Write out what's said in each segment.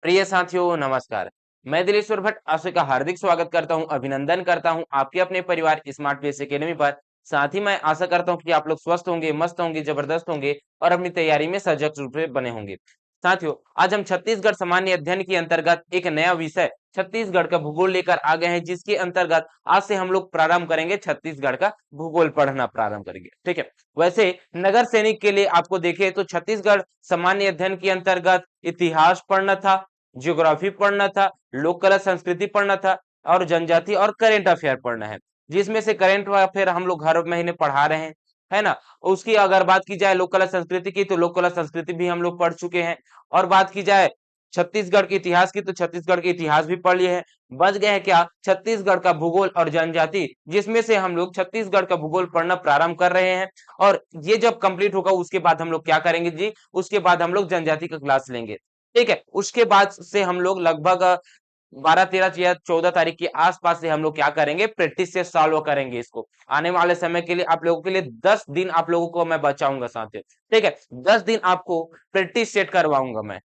प्रिय साथियों नमस्कार। मैं दिलेश्वर भट्ट आप सभी का हार्दिक स्वागत करता हूं, अभिनंदन करता हूं आपके अपने परिवार स्मार्ट बेस एकेडमी पर। साथ ही मैं आशा करता हूं कि आप लोग स्वस्थ होंगे, मस्त होंगे, जबरदस्त होंगे और अपनी तैयारी में सजग रूप से बने होंगे। साथियों, आज हम छत्तीसगढ़ सामान्य अध्ययन के अंतर्गत एक नया विषय छत्तीसगढ़ का भूगोल लेकर आ गए हैं, जिसके अंतर्गत आज से हम लोग प्रारंभ करेंगे, छत्तीसगढ़ का भूगोल पढ़ना प्रारंभ करेंगे। ठीक है। वैसे नगर सैनिक के लिए आपको देखें तो छत्तीसगढ़ सामान्य अध्ययन के अंतर्गत इतिहास पढ़ना था, ज्योग्राफी पढ़ना था, लोक कला संस्कृति पढ़ना था और जनजाति और करेंट अफेयर पढ़ना है। जिसमें से करेंट अफेयर हम लोग हर महीने पढ़ा रहे हैं, है ना। उसकी अगर बात की जाए लोक कला संस्कृति की, तो लोक कला संस्कृति भी हम लोग पढ़ चुके हैं। और बात की जाए छत्तीसगढ़ के इतिहास की, तो छत्तीसगढ़ के इतिहास भी पढ़ लिए हैं। बच गए हैं क्या, छत्तीसगढ़ का भूगोल और जनजाति, जिसमें से हम लोग छत्तीसगढ़ का भूगोल पढ़ना प्रारंभ कर रहे हैं। और ये जब कंप्लीट होगा उसके बाद हम लोग क्या करेंगे जी, उसके बाद हम लोग जनजाति का क्लास लेंगे। ठीक है। उसके बाद से हम लोग लगभग 12 13 या 14 तारीख के आसपास से हम लोग क्या करेंगे, प्रैक्टिस से सॉल्व करेंगे इसको। आने वाले समय के लिए आप लोगों के लिए 10 दिन आप लोगों को मैं बचाऊंगा साथियों। ठीक है। 10 दिन आपको प्रैक्टिस सेट करवाऊंगा मैं।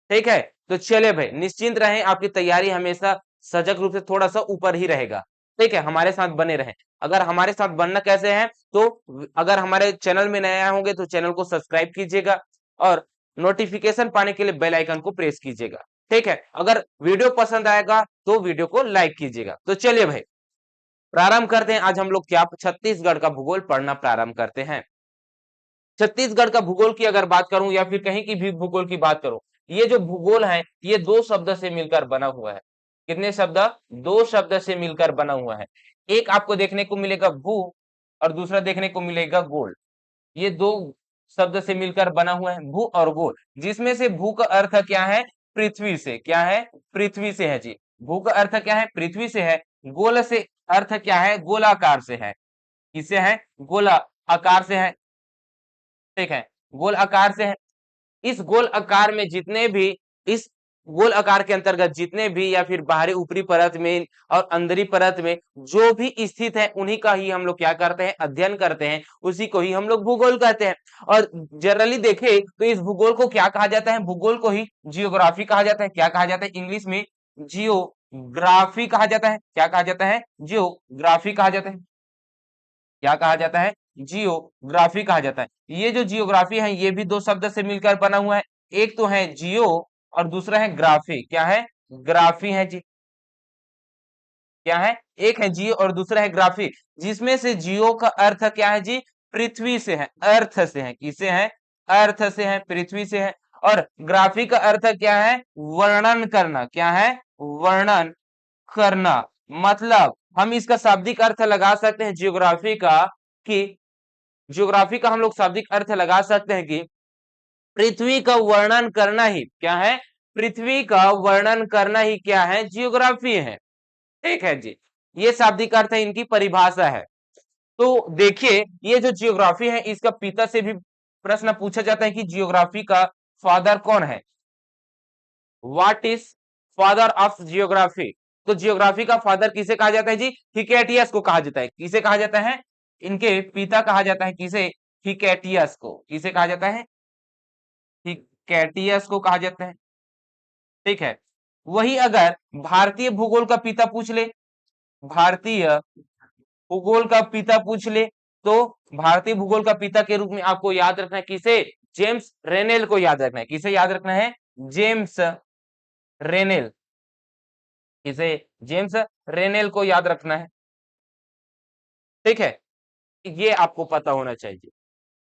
ठीक है। तो चलिए भाई, निश्चिंत रहें, आपकी तैयारी हमेशा सजग रूप से थोड़ा सा ऊपर ही रहेगा। ठीक है। हमारे साथ बने रहें। अगर हमारे साथ बनना कैसे है, तो अगर हमारे चैनल में नया होंगे तो चैनल को सब्सक्राइब कीजिएगा और नोटिफिकेशन पाने के लिए बेल आइकन को प्रेस कीजिएगा। ठीक है। अगर वीडियो पसंद आएगा तो वीडियो को लाइक कीजिएगा। तो चलिए भाई, प्रारंभ करते हैं। आज हम लोग क्या छत्तीसगढ़ का भूगोल पढ़ना प्रारंभ करते हैं। छत्तीसगढ़ का भूगोल की अगर बात करूं या फिर कहीं की भी भूगोल की बात करूं, ये जो भूगोल है ये दो शब्द से मिलकर बना हुआ है। कितने शब्द? दो शब्द से मिलकर बना हुआ है। एक आपको देखने को मिलेगा भू और दूसरा देखने को मिलेगा गोल। ये दो शब्द से मिलकर बना हुआ है, भू और गोल। जिसमें से भू का अर्थ क्या है? पृथ्वी से। क्या है? पृथ्वी से है जी। भू का अर्थ क्या है? पृथ्वी से है। गोल से अर्थ क्या है? गोलाकार से है। किससे है? गोला आकार से है। ठीक है। गोल आकार से है। इस गोल आकार में जितने भी, इस गोल आकार के अंतर्गत जितने भी या फिर बाहरी ऊपरी परत में और अंदरी परत में जो भी स्थित है, उन्हीं का ही हम लोग क्या करते हैं? अध्ययन करते हैं। उसी को ही हम लोग भूगोल कहते हैं। और जनरली देखें तो इस भूगोल को क्या कहा जाता है? भूगोल को ही जियोग्राफी कहा जाता है। क्या कहा जाता है? इंग्लिश में जियोग्राफी कहा जाता है। क्या कहा जाता है? जियोग्राफी कहा जाता है। क्या कहा जाता है? जियोग्राफी कहा जाता है। ये जो जियोग्राफी है ये भी दो शब्द से मिलकर बना हुआ है। एक तो है जियो और दूसरा है ग्राफी। क्या है? ग्राफी है जी। क्या है? एक है जियो और दूसरा है ग्राफी। जिसमें से जियो का अर्थ क्या है जी? पृथ्वी से है, अर्थ से है। किसे है? अर्थ से है, पृथ्वी से है। और ग्राफी का अर्थ क्या है? वर्णन करना। क्या है? वर्णन करना। मतलब हम इसका शाब्दिक अर्थ लगा सकते हैं जियोग्राफी का, कि ज्योग्राफी का हम लोग शाब्दिक अर्थ लगा सकते हैं कि पृथ्वी का वर्णन करना ही क्या है? पृथ्वी का वर्णन करना ही क्या है? जियोग्राफी है। ठीक है जी। ये शाब्दिक अर्थ है, इनकी परिभाषा है। तो देखिए, ये जो जियोग्राफी है इसका पिता से भी प्रश्न पूछा जाता है कि जियोग्राफी का फादर कौन है? What is father of geography? तो जियोग्राफी का फादर किसे कहा जाता है जी? हिकेटियस को कहा जाता है। किसे कहा जाता है? इनके पिता कहा जाता है किसे? हिकेटियस को। किसे कहा जाता है? हिकेटियस को कहा जाता है। ठीक है। वही अगर भारतीय भूगोल का पिता पूछ ले, भारतीय भूगोल का पिता पूछ ले, तो भारतीय भूगोल का पिता के रूप में आपको याद रखना है किसे? जेम्स रेनेल को याद रखना है। किसे याद रखना है? जेम्स रेनेल। किसे? जेम्स रेनेल को याद रखना है। ठीक है। ये आपको पता होना चाहिए।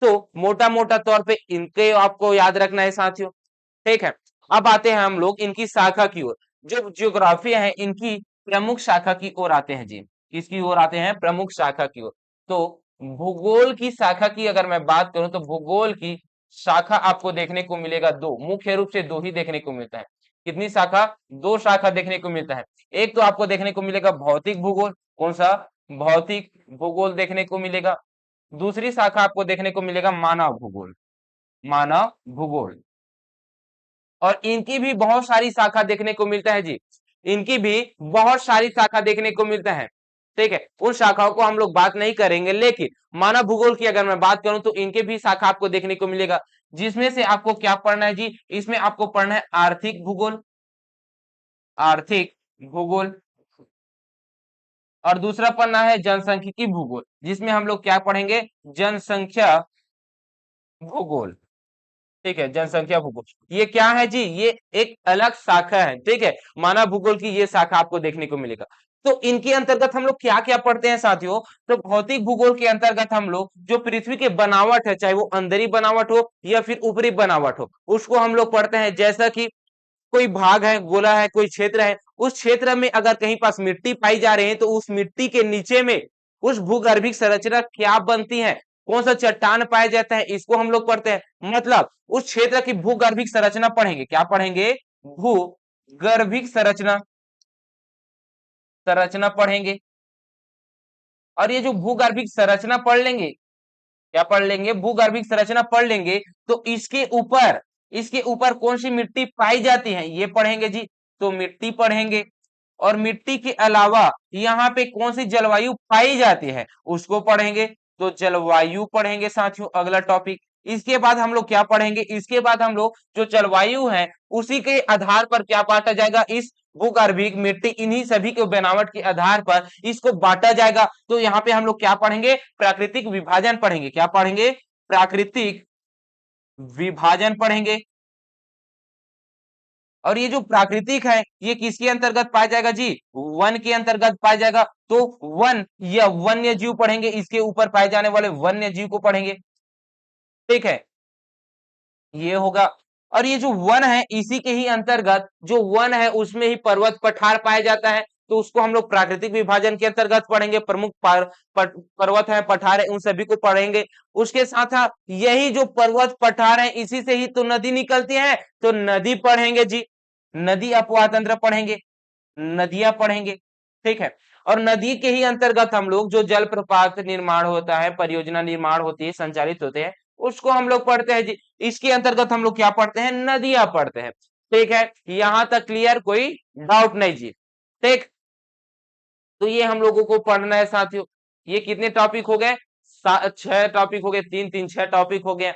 तो मोटा मोटा तौर पे इनके आपको याद रखना है साथियों। ठीक है। अब आते हैं हम लोग इनकी शाखा की ओर। जो ज्योग्राफी है इनकी प्रमुख शाखा की ओर आते हैं जी। किसकी ओर आते हैं? प्रमुख शाखा की ओर। तो भूगोल की शाखा की अगर मैं बात करूं तो भूगोल की शाखा आपको देखने को मिलेगा दो, मुख्य रूप से दो ही देखने को मिलता है। कितनी शाखा? दो शाखा देखने को मिलता है। एक तो आपको देखने को मिलेगा भौतिक भूगोल। कौन सा? भौतिक भूगोल देखने को मिलेगा। दूसरी शाखा आपको देखने को मिलेगा मानव भूगोल। मानव भूगोल। और इनकी भी बहुत सारी शाखा देखने को मिलता है जी। इनकी भी बहुत सारी शाखा देखने को मिलता है। ठीक है। उन शाखाओं को हम लोग बात नहीं करेंगे, लेकिन मानव भूगोल की अगर मैं बात करूं तो इनके भी शाखा आपको देखने को मिलेगा। जिसमें से आपको क्या पढ़ना है जी? इसमें आपको पढ़ना है आर्थिक भूगोल। आर्थिक भूगोल, और दूसरा पन्ना है जनसांख्यिकी भूगोल, जिसमें हम लोग क्या पढ़ेंगे, जनसंख्या भूगोल। ठीक है, जनसंख्या भूगोल ये क्या है जी, ये एक अलग शाखा है। ठीक है, मानव भूगोल की ये शाखा आपको देखने को मिलेगा। तो इनके अंतर्गत हम लोग क्या क्या पढ़ते हैं साथियों, तो भौतिक भूगोल के अंतर्गत हम लोग जो पृथ्वी के बनावट है, चाहे वो अंदरी बनावट हो या फिर ऊपरी बनावट हो, उसको हम लोग पढ़ते हैं। जैसा कि कोई भाग है, गोला है, कोई क्षेत्र है, उस क्षेत्र में अगर कहीं पास मिट्टी पाई जा रही है तो उस मिट्टी के नीचे में उस भूगर्भिक संरचना क्या बनती है, कौन सा चट्टान पाया जाता है, इसको हम लोग पढ़ते हैं। मतलब उस क्षेत्र की भूगर्भिक संरचना पढ़ेंगे। क्या पढ़ेंगे, भूगर्भिक संरचना, संरचना पढ़ेंगे। और ये जो भूगर्भिक संरचना पढ़ लेंगे, क्या पढ़ लेंगे, भूगर्भिक संरचना पढ़ लेंगे, तो इसके ऊपर कौन सी मिट्टी पाई जाती है ये पढ़ेंगे जी। तो मिट्टी पढ़ेंगे, और मिट्टी के अलावा यहाँ पे कौन सी जलवायु पाई जाती है उसको पढ़ेंगे। तो जलवायु पढ़ेंगे साथियों, अगला टॉपिक। इसके बाद हम लोग क्या पढ़ेंगे, इसके बाद हम लोग जो जलवायु है उसी के आधार पर क्या बांटा जाएगा, इस भूगर्भिक मिट्टी, इन्हीं सभी के बनावट के आधार पर इसको बांटा जाएगा। तो यहाँ पे हम लोग क्या पढ़ेंगे, प्राकृतिक विभाजन पढ़ेंगे। क्या पढ़ेंगे, प्राकृतिक विभाजन पढ़ेंगे। और ये जो प्राकृतिक है ये किसके अंतर्गत पाया जाएगा जी, वन के अंतर्गत पाया जाएगा। तो वन या वन्य जीव पढ़ेंगे, इसके ऊपर पाए जाने वाले वन्य जीव को पढ़ेंगे। ठीक है, ये होगा। और ये जो वन है इसी के ही अंतर्गत, जो वन है उसमें ही पर्वत पठार पाया जाता है, तो उसको हम लोग प्राकृतिक विभाजन के अंतर्गत पढ़ेंगे। प्रमुख पर्वत है, पठार है, उन सभी को पढ़ेंगे। उसके साथ साथ यही जो पर्वत पठार है इसी से ही तो नदी निकलती है, तो नदी पढ़ेंगे जी, नदी अपवाह तंत्र पढ़ेंगे, नदियां पढ़ेंगे। ठीक है, और नदी के ही अंतर्गत हम लोग जो जलप्रपात निर्माण होता है, परियोजना निर्माण होती है, संचालित होते हैं, उसको हम लोग पढ़ते हैं जी। इसके अंतर्गत हम लोग क्या पढ़ते हैं, नदियां पढ़ते हैं। ठीक है, यहां तक क्लियर, कोई डाउट नहीं जी। ठीक, तो ये हम लोगों को पढ़ना है साथियों। ये कितने टॉपिक हो गए, 6 टॉपिक हो गए, 3 3 6 टॉपिक हो गए।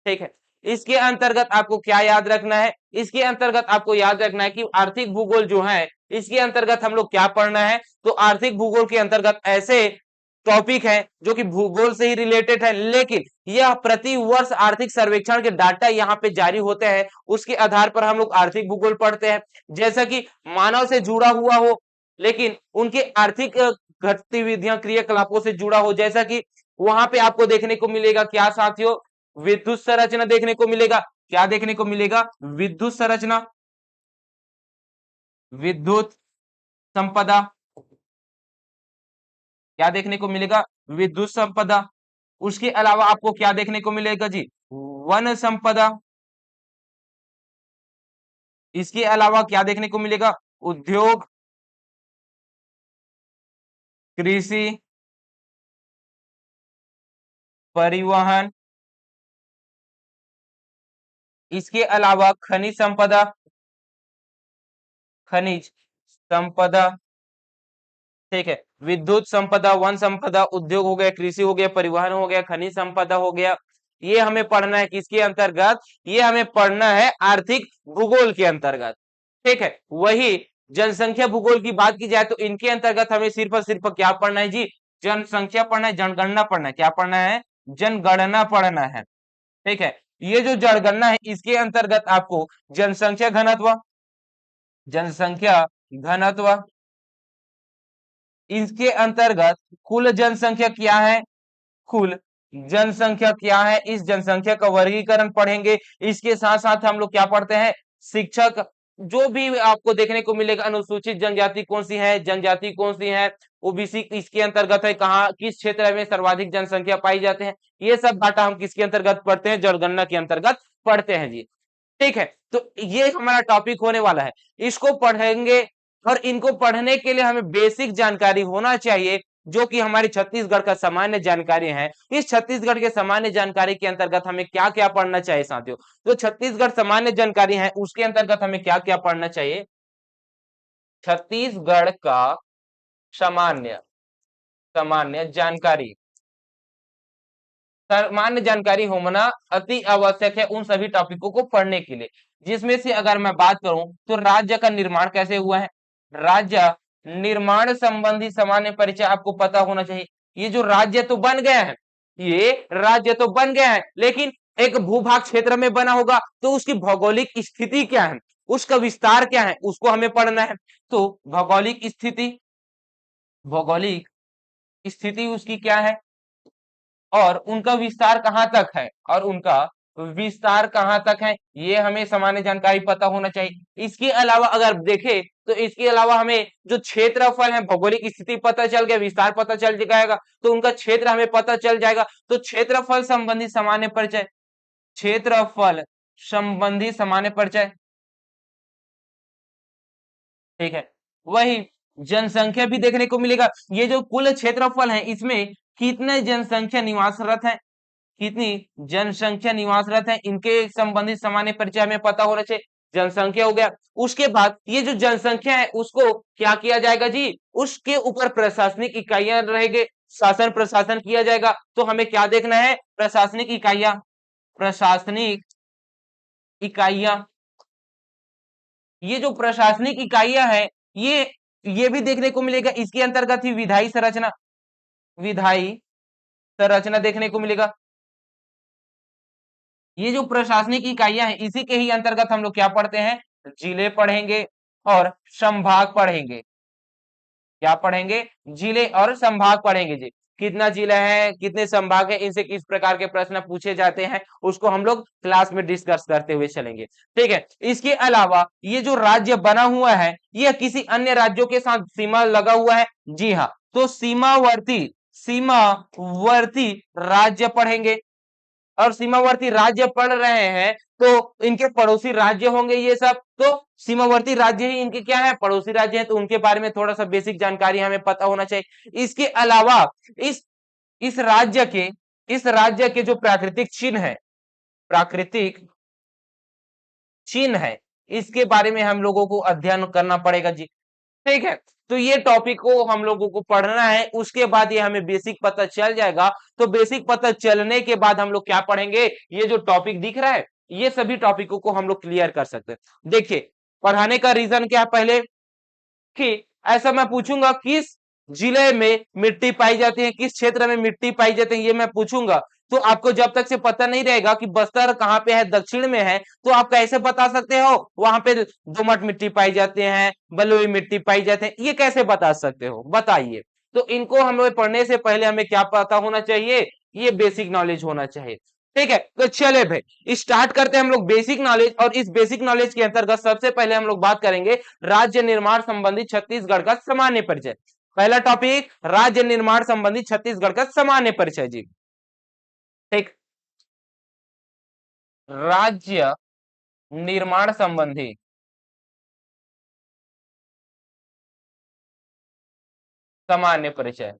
ठीक है, इसके अंतर्गत आपको क्या याद रखना है, इसके अंतर्गत आपको याद रखना है कि आर्थिक भूगोल जो है इसके अंतर्गत हम लोग क्या पढ़ना है। तो आर्थिक भूगोल के अंतर्गत ऐसे टॉपिक है जो कि भूगोल से ही रिलेटेड है, लेकिन यह प्रति वर्ष आर्थिक सर्वेक्षण के डाटा यहाँ पे जारी होते हैं, उसके आधार पर हम लोग आर्थिक भूगोल पढ़ते हैं। जैसा कि मानव से जुड़ा हुआ हो, लेकिन उनके आर्थिक गतिविधियां, क्रियाकलापों से जुड़ा हो। जैसा कि वहां पे आपको देखने को मिलेगा क्या साथियों, विद्युत संरचना देखने को मिलेगा। क्या देखने को मिलेगा, विद्युत संरचना, विद्युत संपदा, क्या देखने को मिलेगा, विद्युत संपदा। उसके अलावा आपको क्या देखने को मिलेगा जी, वन संपदा। इसके अलावा क्या देखने को मिलेगा, उद्योग, कृषि, परिवहन। इसके अलावा खनिज संपदा, खनिज संपदा। ठीक है, विद्युत संपदा, वन संपदा, उद्योग हो गया, कृषि हो गया, परिवहन हो गया, खनिज संपदा हो गया। ये हमें पढ़ना है किसके अंतर्गत, ये हमें पढ़ना है आर्थिक भूगोल के अंतर्गत। ठीक है, वही जनसंख्या भूगोल की बात की जाए तो इनके अंतर्गत हमें सिर्फ और सिर्फ क्या पढ़ना है जी, जनसंख्या पढ़ना है, जनगणना पढ़ना है। क्या पढ़ना है, जनगणना पढ़ना है। ठीक है, ये जो जनगणना है इसके अंतर्गत आपको जनसंख्या घनत्व, जनसंख्या घनत्व, इसके अंतर्गत कुल जनसंख्या क्या है, कुल जनसंख्या क्या है, इस जनसंख्या का वर्गीकरण पढ़ेंगे। इसके साथ साथ हम लोग क्या पढ़ते हैं, शिक्षक, जो भी आपको देखने को मिलेगा, अनुसूचित जनजाति कौन सी है, जनजाति कौन सी है, ओबीसी इसके अंतर्गत है, कहाँ किस क्षेत्र में सर्वाधिक जनसंख्या पाई जाते हैं, ये सब डाटा हम किसके अंतर्गत पढ़ते हैं, जनगणना के अंतर्गत पढ़ते हैं जी। ठीक है, तो ये हमारा टॉपिक होने वाला है, इसको पढ़ेंगे। और इनको पढ़ने के लिए हमें बेसिक जानकारी होना चाहिए, जो कि हमारी छत्तीसगढ़ का सामान्य जानकारी है। इस छत्तीसगढ़ के सामान्य जानकारी के अंतर्गत हमें क्या क्या पढ़ना चाहिए साथियों, तो छत्तीसगढ़ सामान्य जानकारी है उसके अंतर्गत हमें क्या क्या पढ़ना चाहिए, छत्तीसगढ़ का सामान्य, सामान्य जानकारी, सामान्य जानकारी होना अति आवश्यक है उन सभी टॉपिकों को पढ़ने के लिए। जिसमें से अगर मैं बात करूं तो राज्य का निर्माण कैसे हुआ है, राज्य निर्माण संबंधी सामान्य परिचय आपको पता होना चाहिए। ये जो राज्य तो बन गया है, ये राज्य तो बन गया है, लेकिन एक भूभाग क्षेत्र में बना होगा तो उसकी भौगोलिक स्थिति क्या है, उसका विस्तार क्या है, उसको हमें पढ़ना है। तो भौगोलिक स्थिति उसकी क्या है और उनका विस्तार कहां तक है, और उनका विस्तार कहां तक है, ये हमें सामान्य जानकारी पता होना चाहिए। इसके अलावा अगर देखें तो इसके अलावा हमें जो क्षेत्रफल है, भौगोलिक स्थिति पता चल गया, विस्तार पता चल जाएगा तो उनका क्षेत्र हमें पता चल जाएगा। तो क्षेत्रफल संबंधी सामान्य परिचय, क्षेत्रफल संबंधी सामान्य परिचय, ठीक है। वही जनसंख्या भी देखने को मिलेगा, ये जो कुल क्षेत्रफल है इसमें कितने जनसंख्या निवासरत है, कितनी जनसंख्या निवासरत है, इनके संबंधित सामान्य परिचय हमें पता होना चाहिए। जनसंख्या हो गया, उसके बाद ये जो जनसंख्या है उसको क्या किया जाएगा जी, उसके ऊपर प्रशासनिक इकाइयां रहेंगे, शासन प्रशासन किया जाएगा। तो हमें क्या देखना है, प्रशासनिक इकाइयां, प्रशासनिक इकाइयां, ये जो प्रशासनिक इकाइयां हैं ये भी देखने को मिलेगा। इसके अंतर्गत ही विधायी संरचना, विधायी संरचना देखने को मिलेगा। ये जो प्रशासनिक इकाइयां हैं इसी के ही अंतर्गत हम लोग क्या पढ़ते हैं, जिले पढ़ेंगे और संभाग पढ़ेंगे। क्या पढ़ेंगे, जिले और संभाग पढ़ेंगे जी। कितना जिला है, कितने संभाग है, इनसे किस प्रकार के प्रश्न पूछे जाते हैं उसको हम लोग क्लास में डिस्कस करते हुए चलेंगे, ठीक है। इसके अलावा ये जो राज्य बना हुआ है यह किसी अन्य राज्यों के साथ सीमा लगा हुआ है, जी हाँ। तो सीमावर्ती राज्य पढ़ेंगे, और सीमावर्ती राज्य पढ़ रहे हैं तो इनके पड़ोसी राज्य होंगे ये सब। तो सीमावर्ती राज्य ही इनके क्या है, पड़ोसी राज्य है, तो उनके बारे में थोड़ा सा बेसिक जानकारी हमें पता होना चाहिए। इसके अलावा इस इस राज्य के इस राज्य के जो प्राकृतिक चिन्ह है, प्राकृतिक चिन्ह है, इसके बारे में हम लोगों को अध्ययन करना पड़ेगा जी, ठीक है। तो ये टॉपिक को हम लोगों को पढ़ना है, उसके बाद ये हमें बेसिक पता चल जाएगा। तो बेसिक पता चलने के बाद हम लोग क्या पढ़ेंगे, ये जो टॉपिक दिख रहा है ये सभी टॉपिकों को हम लोग क्लियर कर सकते हैं। देखिए पढ़ाने का रीजन क्या है, पहले कि ऐसा मैं पूछूंगा किस जिले में मिट्टी पाई जाती है, किस क्षेत्र में मिट्टी पाई जाती है, ये मैं पूछूंगा। तो आपको जब तक से पता नहीं रहेगा कि बस्तर कहाँ पे है, दक्षिण में है, तो आप कैसे बता सकते हो वहां पे दोमट मिट्टी पाई जाते हैं, बलुई मिट्टी पाई जाते हैं, ये कैसे बता सकते हो, बताइए। तो इनको हमें पढ़ने से पहले हमें क्या पता होना चाहिए, ये बेसिक नॉलेज होना चाहिए, ठीक है। तो चले भाई स्टार्ट करते हैं हम लोग बेसिक नॉलेज। और इस बेसिक नॉलेज के अंतर्गत सबसे पहले हम लोग बात करेंगे राज्य निर्माण संबंधी छत्तीसगढ़ का सामान्य परिचय। पहला टॉपिक राज्य निर्माण संबंधी छत्तीसगढ़ का सामान्य परिचय जी, ठीक। राज्य निर्माण संबंधी सामान्य परिचय।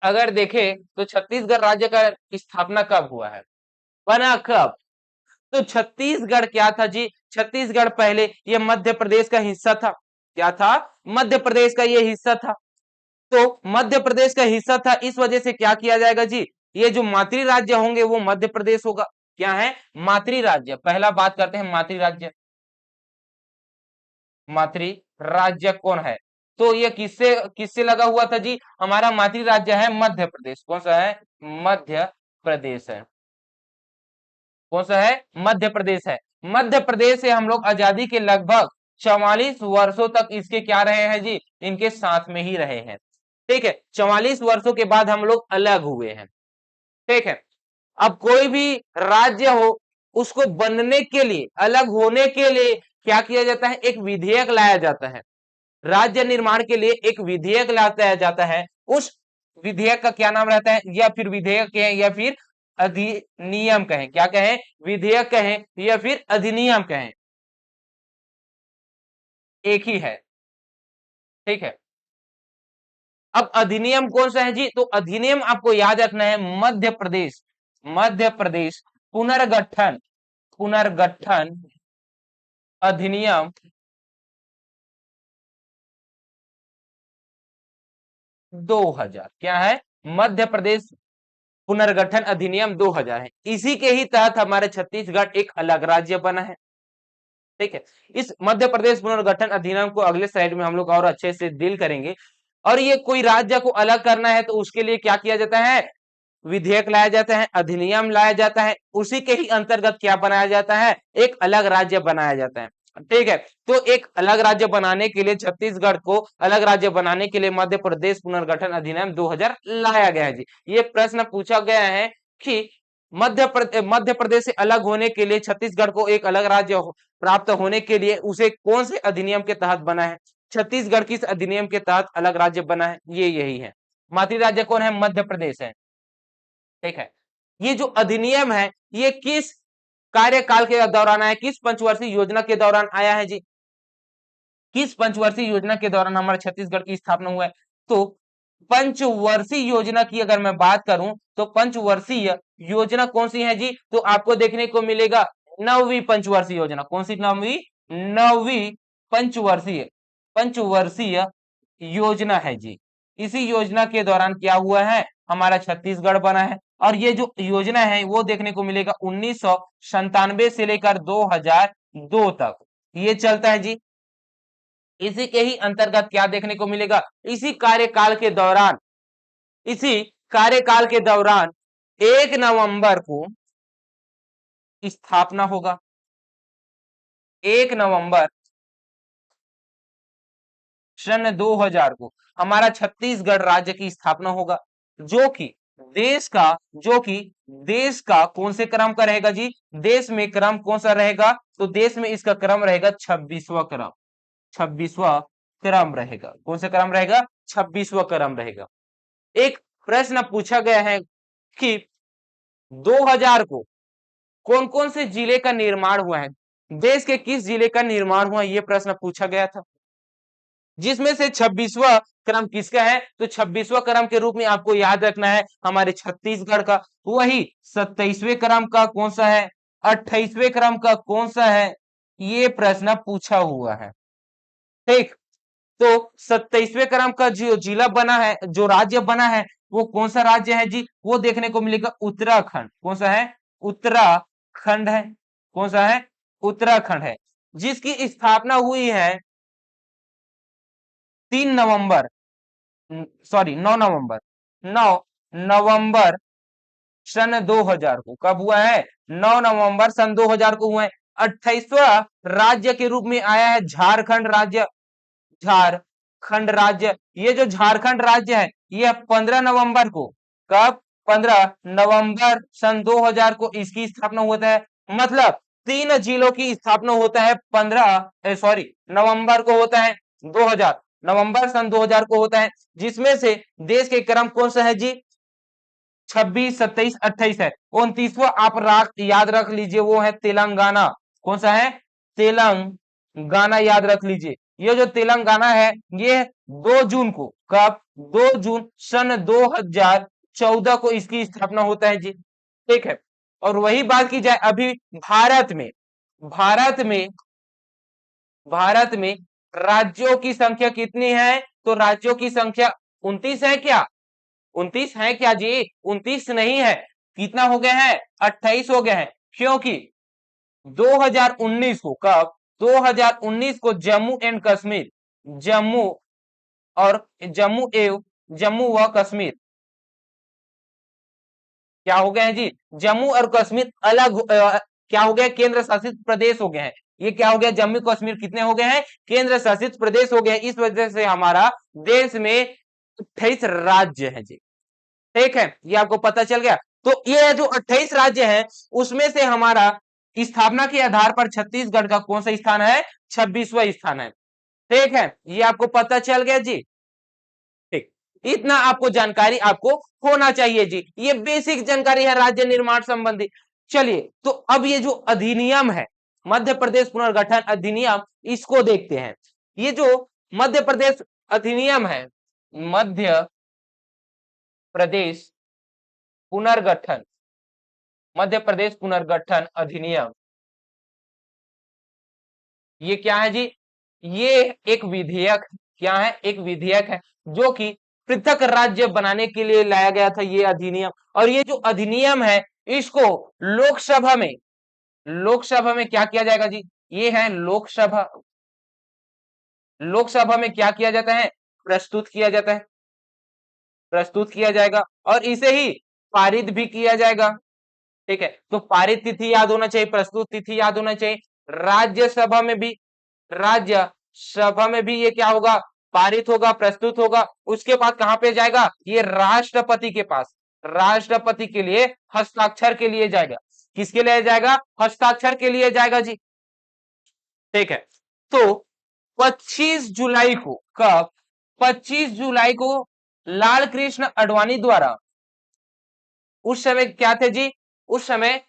अगर देखें तो छत्तीसगढ़ राज्य का स्थापना कब हुआ है, बना कब, तो छत्तीसगढ़ क्या था जी, छत्तीसगढ़ पहले ये मध्य प्रदेश का हिस्सा था। क्या था, मध्य प्रदेश का ये हिस्सा था। तो मध्य प्रदेश का हिस्सा था, इस वजह से क्या किया जाएगा जी, ये जो मातृ राज्य होंगे वो मध्य प्रदेश होगा। क्या है, मातृ राज्य। पहला बात करते हैं मातृ राज्य, मातृ राज्य कौन है, तो ये किससे किससे लगा हुआ था जी, हमारा मातृ राज्य है मध्य प्रदेश। कौन सा है, मध्य प्रदेश है। कौन सा है, मध्य प्रदेश है। मध्य प्रदेश से हम लोग आजादी के लगभग 44 वर्षों तक इसके क्या रहे हैं जी, इनके साथ में ही रहे हैं, ठीक है। 44 वर्षों के बाद हम लोग अलग हुए हैं, ठीक है। अब कोई भी राज्य हो उसको बनने के लिए, अलग होने के लिए क्या किया जाता है, एक विधेयक लाया जाता है। राज्य निर्माण के लिए एक विधेयक लाया जाता है, उस विधेयक का क्या नाम रहता है, या फिर विधेयक कहें या फिर अधिनियम कहें, क्या कहें, विधेयक कहें या फिर अधिनियम कहें, एक ही है, ठीक है। अब अधिनियम कौन सा है जी, तो अधिनियम आपको याद रखना है मध्य प्रदेश, मध्य प्रदेश पुनर्गठन, पुनर्गठन अधिनियम 2000 क्या है? मध्य प्रदेश पुनर्गठन अधिनियम 2000 है। इसी के ही तहत हमारे छत्तीसगढ़ एक अलग राज्य बना है। ठीक है, इस मध्य प्रदेश पुनर्गठन अधिनियम को अगले स्लाइड में हम लोग और अच्छे से डील करेंगे। और ये कोई राज्य को अलग करना है तो उसके लिए क्या किया जाता है? विधेयक लाया जाता है, अधिनियम लाया जाता है, उसी के ही अंतर्गत क्या बनाया जाता है? एक अलग राज्य बनाया जाता है। ठीक है, तो एक अलग राज्य बनाने के लिए छत्तीसगढ़ को अलग राज्य बनाने के लिए मध्य प्रदेश पुनर्गठन अधिनियम 2000 लाया गया है जी। ये प्रश्न पूछा गया है कि मध्य प्रदेश से अलग होने के लिए छत्तीसगढ़ को एक अलग राज्य प्राप्त होने के लिए उसे कौन से अधिनियम के तहत बना है? छत्तीसगढ़ किस अधिनियम के तहत अलग राज्य बना है? ये यही है। मातृ राज्य कौन है? मध्य प्रदेश है। ठीक है, ये जो अधिनियम है ये किस कार्यकाल के दौरान आया? किस पंचवर्षीय योजना के दौरान आया है जी? किस पंचवर्षीय योजना के दौरान हमारे छत्तीसगढ़ की स्थापना हुआ है? तो पंचवर्षीय योजना की अगर मैं बात करूं तो पंचवर्षीय योजना कौन सी है जी? तो आपको देखने को मिलेगा नौवीं पंचवर्षीय योजना। कौन सी नौवीं? नौवीं पंचवर्षीय पंचवर्षीय योजना है जी। इसी योजना के दौरान क्या हुआ है? हमारा छत्तीसगढ़ बना है। और ये जो योजना है वो देखने को मिलेगा 1997 से लेकर 2002 तक ये चलता है जी। इसी के ही अंतर्गत क्या देखने को मिलेगा? इसी कार्यकाल के दौरान 1 नवंबर को स्थापना होगा। 1 नवंबर सन 2000 को हमारा छत्तीसगढ़ राज्य की स्थापना होगा, जो कि देश का कौन से क्रम का रहेगा जी? देश में क्रम कौन सा रहेगा? तो देश में इसका क्रम रहेगा 26वां क्रम। 26वां क्रम रहेगा। कौन सा क्रम रहेगा? 26वां क्रम रहेगा। एक प्रश्न पूछा गया है कि 2000 को कौन कौन से जिले का निर्माण हुआ है? देश के किस जिले का निर्माण हुआ? यह प्रश्न पूछा गया था, जिसमें से 26वां क्रम किसका है? तो 26वां क्रम के रूप में आपको याद रखना है हमारे छत्तीसगढ़ का। वही 27वें क्रम का कौन सा है? 28वें क्रम का कौन सा है? ये प्रश्न पूछा हुआ है। ठीक, तो 27वें क्रम का जो जिला बना है, जो राज्य बना है, वो कौन सा राज्य है जी? वो देखने को मिलेगा उत्तराखंड। कौन सा है? उत्तराखंड है। कौन सा है? उत्तराखंड है, जिसकी स्थापना हुई है 3 नवंबर, सॉरी 9 नवंबर, 9 नवंबर सन 2000 को। कब हुआ है? 9 नवंबर सन 2000 को हुआ है। 28वां राज्य के रूप में आया है झारखंड राज्य। झारखंड राज्य, ये जो झारखंड राज्य है ये 15 नवंबर को, कब? 15 नवंबर सन 2000 को इसकी स्थापना होता है। मतलब 3 जिलों की स्थापना होता है नवंबर को होता है 2000, नवंबर सन 2000 को होता है, जिसमें से देश के क्रम कौन सा है जी? 26, 27, 28 है। 29वां आप याद रख लीजिए, वो है तेलंगाना। कौन सा है? तेलंगाना याद रख लीजिए। ये जो तेलंगाना है ये 2 जून को, कब? 2 जून सन 2014 को इसकी स्थापना होता है जी। ठीक है, और वही बात की जाए अभी भारत में भारत में राज्यों की संख्या कितनी है? तो राज्यों की संख्या 29 है क्या? 29 है क्या जी? 29 नहीं है। कितना हो गया है? 28 हो गया है। क्योंकि 2019 को, कब? 2019 को जम्मू एंड कश्मीर, जम्मू और जम्मू व कश्मीर क्या हो गए हैं जी? जम्मू और कश्मीर क्या हो गया? केंद्र शासित प्रदेश हो गए हैं। ये क्या हो गया? जम्मू कश्मीर कितने हो गए हैं? केंद्र शासित प्रदेश हो गए। इस वजह से हमारा देश में 28 राज्य है जी। ठीक है, ये आपको पता चल गया। तो ये जो 28 राज्य है उसमें से हमारा स्थापना के आधार पर छत्तीसगढ़ का कौन सा स्थान है? 26वां स्थान है। ठीक है, ये आपको पता चल गया जी। ठीक, इतना आपको जानकारी आपको होना चाहिए जी। ये बेसिक जानकारी है राज्य निर्माण संबंधी। चलिए, तो अब ये जो अधिनियम है, मध्य प्रदेश पुनर्गठन अधिनियम, इसको देखते हैं। ये जो मध्य प्रदेश अधिनियम है, मध्य प्रदेश पुनर्गठन मध्य प्रदेश पुनर्गठन अधिनियम, ये क्या है जी? ये एक विधेयक, क्या है? एक विधेयक है जो कि पृथक राज्य बनाने के लिए लाया गया था ये अधिनियम। और ये जो अधिनियम है इसको लोकसभा में क्या किया जाएगा जी? ये है लोकसभा। लोकसभा में क्या किया जाता है? प्रस्तुत किया जाता है, प्रस्तुत किया जाएगा और इसे ही पारित भी किया जाएगा। ठीक है, तो पारित तिथि याद होना चाहिए, प्रस्तुत तिथि याद होना चाहिए। राज्यसभा में भी, राज्यसभा में भी ये क्या होगा? पारित होगा, प्रस्तुत होगा। उसके बाद कहां पे जाएगा? ये राष्ट्रपति के पास, राष्ट्रपति के लिए हस्ताक्षर के लिए जाएगा। किसके लिए जाएगा? हस्ताक्षर के लिए जाएगा जी। ठीक है, तो 25 जुलाई को, कब? 25 जुलाई को लाल कृष्ण आडवाणी द्वारा, उस समय क्या थे जी? उस समय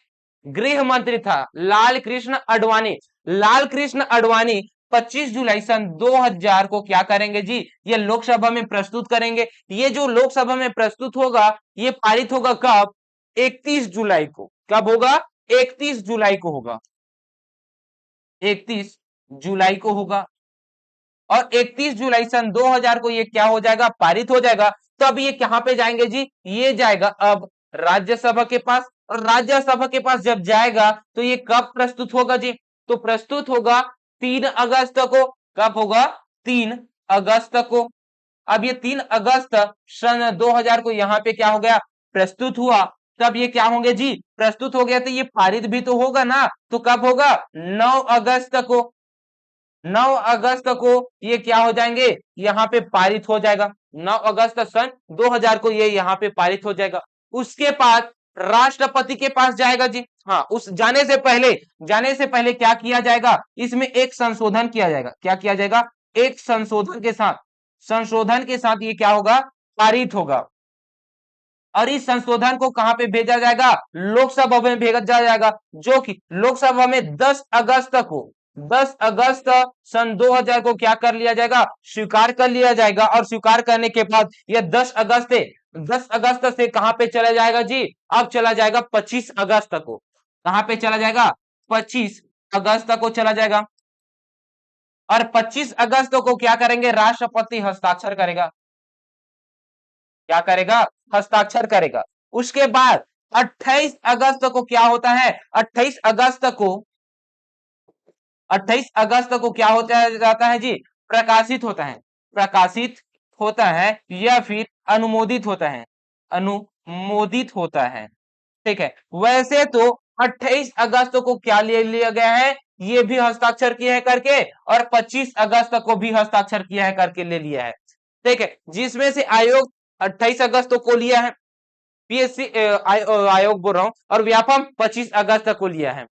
गृह मंत्री था लाल कृष्ण आडवाणी। लाल कृष्ण आडवाणी 25 जुलाई सन 2000 को क्या करेंगे जी? ये लोकसभा में प्रस्तुत करेंगे। ये जो लोकसभा में प्रस्तुत होगा ये पारित होगा कब? 31 जुलाई को। कब होगा? 31 जुलाई को होगा, 31 जुलाई को होगा। और 31 जुलाई सन 2000 को ये क्या हो जाएगा? पारित हो जाएगा। तो अब ये कहां पे जाएंगे जी? ये जाएगा अब राज्यसभा के पास। और राज्यसभा के पास जब जाएगा तो ये कब प्रस्तुत होगा जी? तो प्रस्तुत होगा 3 अगस्त को। कब होगा? 3 अगस्त को। अब ये 3 अगस्त सन 2000 को यहाँ पे क्या हो गया? प्रस्तुत हुआ। तब ये क्या होंगे जी? प्रस्तुत हो गया तो ये पारित भी तो होगा ना। तो कब होगा? 9 अगस्त को। 9 अगस्त को ये क्या हो जाएंगे? यहाँ पे पारित हो जाएगा। 9 अगस्त सन 2000 को ये यहाँ पे पारित हो जाएगा। उसके बाद राष्ट्रपति के पास जाएगा जी। हाँ, उस जाने से पहले क्या किया जाएगा? इसमें एक संशोधन किया जाएगा। क्या किया जाएगा? एक संशोधन के साथ ये क्या होगा? पारित होगा। और इस संशोधन को कहां पे भेजा जाएगा? लोकसभा में भेजा जाएगा, जो कि लोकसभा में 10 अगस्त को, 10 अगस्त सन 2000 को क्या कर लिया जाएगा? स्वीकार कर लिया जाएगा। और स्वीकार करने के बाद यह 10 अगस्त से कहां पे चला जाएगा जी? अब चला जाएगा 25 अगस्त को। कहां पे चला जाएगा? 25 अगस्त को चला जाएगा। और 25 अगस्त को क्या करेंगे? राष्ट्रपति हस्ताक्षर करेगा। क्या करेगा? हस्ताक्षर करेगा। उसके बाद 28 अगस्त को क्या होता है? 28 अगस्त को क्या होता जाता है जी? प्रकाशित होता है, प्रकाशित होता है या फिर अनुमोदित होता है, अनुमोदित होता है। ठीक है, वैसे तो 28 अगस्त को क्या ले लिया गया है? ये भी हस्ताक्षर किया है करके, और 25 अगस्त को भी हस्ताक्षर किया है करके ले लिया है। ठीक है, जिसमें से आयोग 28 अगस्त को लिया है, पीएससी आयोग बोल रहा हूं, और व्यापम 25 अगस्त को लिया है।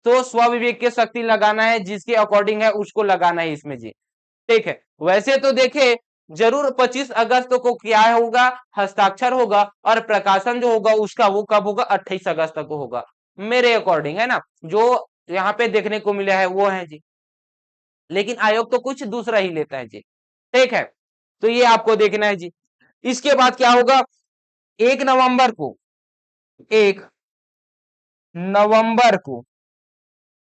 तो स्वविवेक की शक्ति लगाना है, जिसके अकॉर्डिंग है उसको लगाना है इसमें जी। ठीक है, वैसे तो देखे जरूर 25 अगस्त को क्या होगा? हस्ताक्षर होगा। और प्रकाशन जो होगा उसका वो कब होगा? 28 अगस्त को होगा, मेरे अकॉर्डिंग, है ना। जो यहाँ पे देखने को मिला है वो है जी, लेकिन आयोग तो कुछ दूसरा ही लेता है जी। ठीक है, तो ये आपको देखना है जी। इसके बाद क्या होगा? 1 नवंबर को, 1 नवंबर को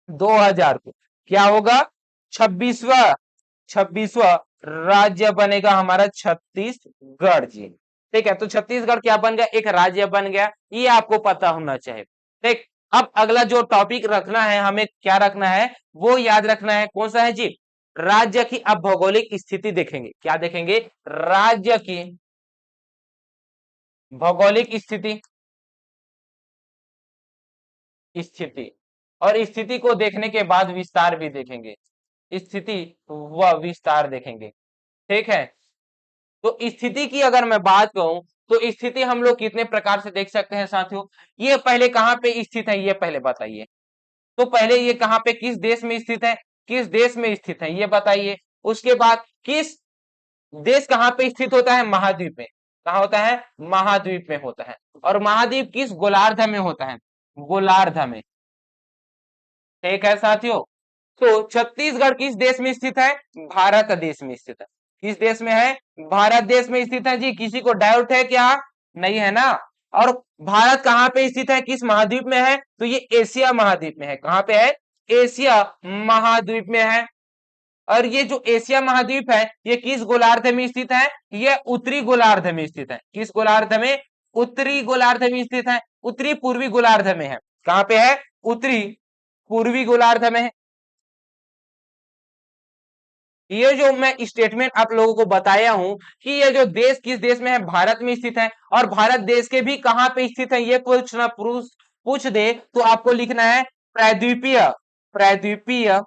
2000 को क्या होगा? 26वां राज्य बनेगा हमारा छत्तीसगढ़ जी। ठीक है, तो छत्तीसगढ़ क्या बन गया? एक राज्य बन गया। ये आपको पता होना चाहिए। ठीक, अब अगला जो टॉपिक रखना है हमें, क्या रखना है वो याद रखना है। कौन सा है जी? राज्य की अब भौगोलिक स्थिति देखेंगे। क्या देखेंगे? राज्य की भौगोलिक स्थिति, स्थिति। और स्थिति को देखने के बाद विस्तार भी देखेंगे, स्थिति व विस्तार देखेंगे। ठीक है, तो स्थिति की अगर मैं बात कहूं तो स्थिति हम लोग कितने प्रकार से देख सकते हैं साथियों? ये पहले कहां पे स्थित है ये पहले बताइए। तो पहले ये कहां पे, किस देश में स्थित है? किस देश में स्थित है ये बताइए। उसके बाद किस देश कहां पे स्थित होता है? महाद्वीप में। कहा होता है? महाद्वीप में होता है। और महाद्वीप किस गोलार्ध में होता है? गोलार्ध में। ठीक है साथियों, तो छत्तीसगढ़ किस देश में स्थित है? भारत देश में स्थित है। किस देश में है? भारत देश में स्थित है जी। किसी को डाउट है क्या? नहीं है ना। और भारत कहां पे स्थित है? किस महाद्वीप में है? तो ये एशिया महाद्वीप में है। कहां पे है? एशिया महाद्वीप में है। और ये जो एशिया महाद्वीप है ये किस गोलार्ध में स्थित है? ये उत्तरी गोलार्ध में स्थित है। किस गोलार्ध में? उत्तरी गोलार्ध में स्थित है, उत्तरी पूर्वी गोलार्ध में है। कहां पे है? उत्तरी पूर्वी गोलार्ध में है। ये जो मैं स्टेटमेंट आप लोगों को बताया हूं कि ये जो देश किस देश में है, भारत में स्थित है, और भारत देश के भी कहां पे स्थित है ये पूछ दे तो आपको लिखना है प्रायद्वीपीय, प्रायद्वीपीय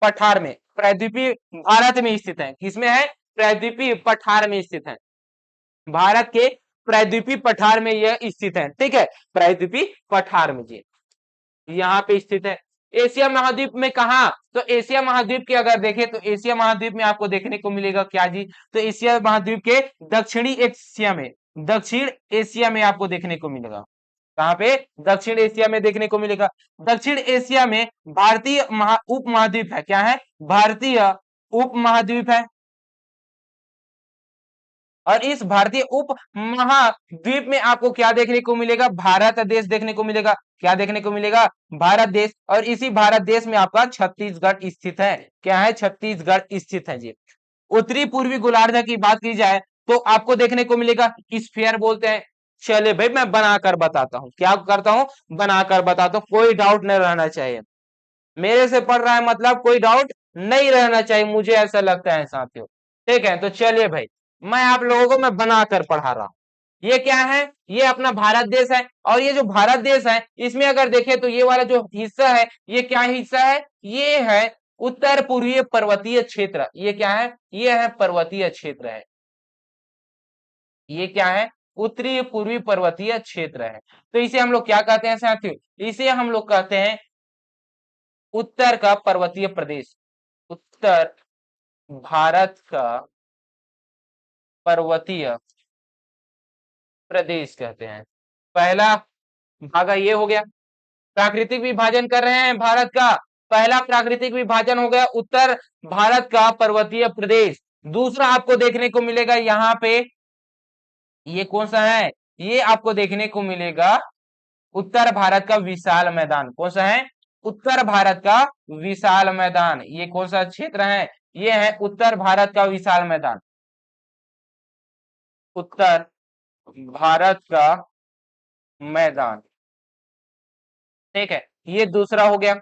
पठार में। प्रायद्वीपीय भारत में स्थित है। किसमें है? प्रायद्वीपीय पठार में स्थित है। भारत के प्रायद्वीपीय पठार में यह स्थित है। ठीक है, प्रायद्वीपीय पठार में जी यहाँ पे स्थित है। एशिया महाद्वीप में कहा? तो एशिया महाद्वीप के अगर देखें तो एशिया महाद्वीप में आपको देखने को मिलेगा क्या जी? तो एशिया महाद्वीप के दक्षिणी एशिया में, दक्षिण एशिया में आपको देखने को मिलेगा। कहां पे? दक्षिण एशिया में देखने को मिलेगा। दक्षिण एशिया में भारतीय उप महाद्वीप है। क्या है? भारतीय उप महाद्वीप है। और इस भारतीय उप महाद्वीप में आपको क्या देखने को मिलेगा? भारत देश देखने को मिलेगा। क्या देखने को मिलेगा? भारत देश। और इसी भारत देश में आपका छत्तीसगढ़ स्थित है। क्या है? छत्तीसगढ़ स्थित है जी। उत्तरी पूर्वी गोलार्ध की बात की जाए तो आपको देखने को मिलेगा स्फीयर बोलते हैं। चलिए भाई मैं बनाकर बताता हूं। क्या करता हूं? बनाकर बताता हूं, कोई डाउट नहीं रहना चाहिए। मेरे से पढ़ रहा है मतलब कोई डाउट नहीं रहना चाहिए, मुझे ऐसा लगता है साथियों। ठीक है, तो चलिए भाई मैं आप लोगों को मैं बनाकर पढ़ा रहा हूं। ये क्या है? ये अपना भारत देश है। और ये जो भारत देश है इसमें अगर देखें तो ये वाला जो हिस्सा है ये क्या हिस्सा है? ये है उत्तर पूर्वीय पर्वतीय क्षेत्र। ये क्या है? ये है पर्वतीय क्षेत्र है। ये क्या है? उत्तरी पूर्वी पर्वतीय क्षेत्र है। तो इसे हम लोग क्या कहते हैं साथियों? इसे हम लोग कहते हैं उत्तर का पर्वतीय प्रदेश। उत्तर भारत का पर्वतीय प्रदेश कहते हैं। पहला भागा ये हो गया। प्राकृतिक विभाजन कर रहे हैं भारत का। पहला प्राकृतिक विभाजन हो गया उत्तर भारत का पर्वतीय प्रदेश। दूसरा आपको देखने को मिलेगा यहाँ पे, ये कौन सा है? ये आपको देखने को मिलेगा उत्तर भारत का विशाल मैदान। कौन सा है? उत्तर भारत का विशाल मैदान। ये कौन सा क्षेत्र है? ये है उत्तर भारत का विशाल मैदान। उत्तर भारत का मैदान। ठीक है, ये दूसरा हो गया।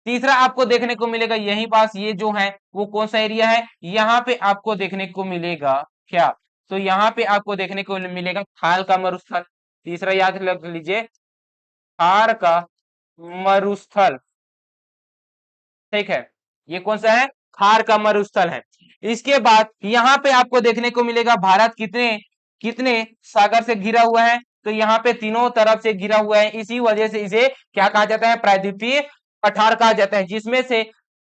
तीसरा आपको देखने को मिलेगा यहीं पास, ये जो है वो कौन सा एरिया है? यहाँ पे आपको देखने को मिलेगा क्या? तो यहाँ पे आपको देखने को मिलेगा थार का मरुस्थल। तीसरा याद रख लीजिए, थार का मरुस्थल। ठीक है, ये कौन सा है? थार का मरुस्थल है। इसके बाद यहाँ पे आपको देखने को मिलेगा भारत कितने कितने सागर से घिरा हुआ है? तो यहाँ पे तीनों तरफ से घिरा हुआ है। इसी वजह से इसे क्या कहा जाता है? प्रायद्वीपीय पठार कहा जाता है। जिसमें से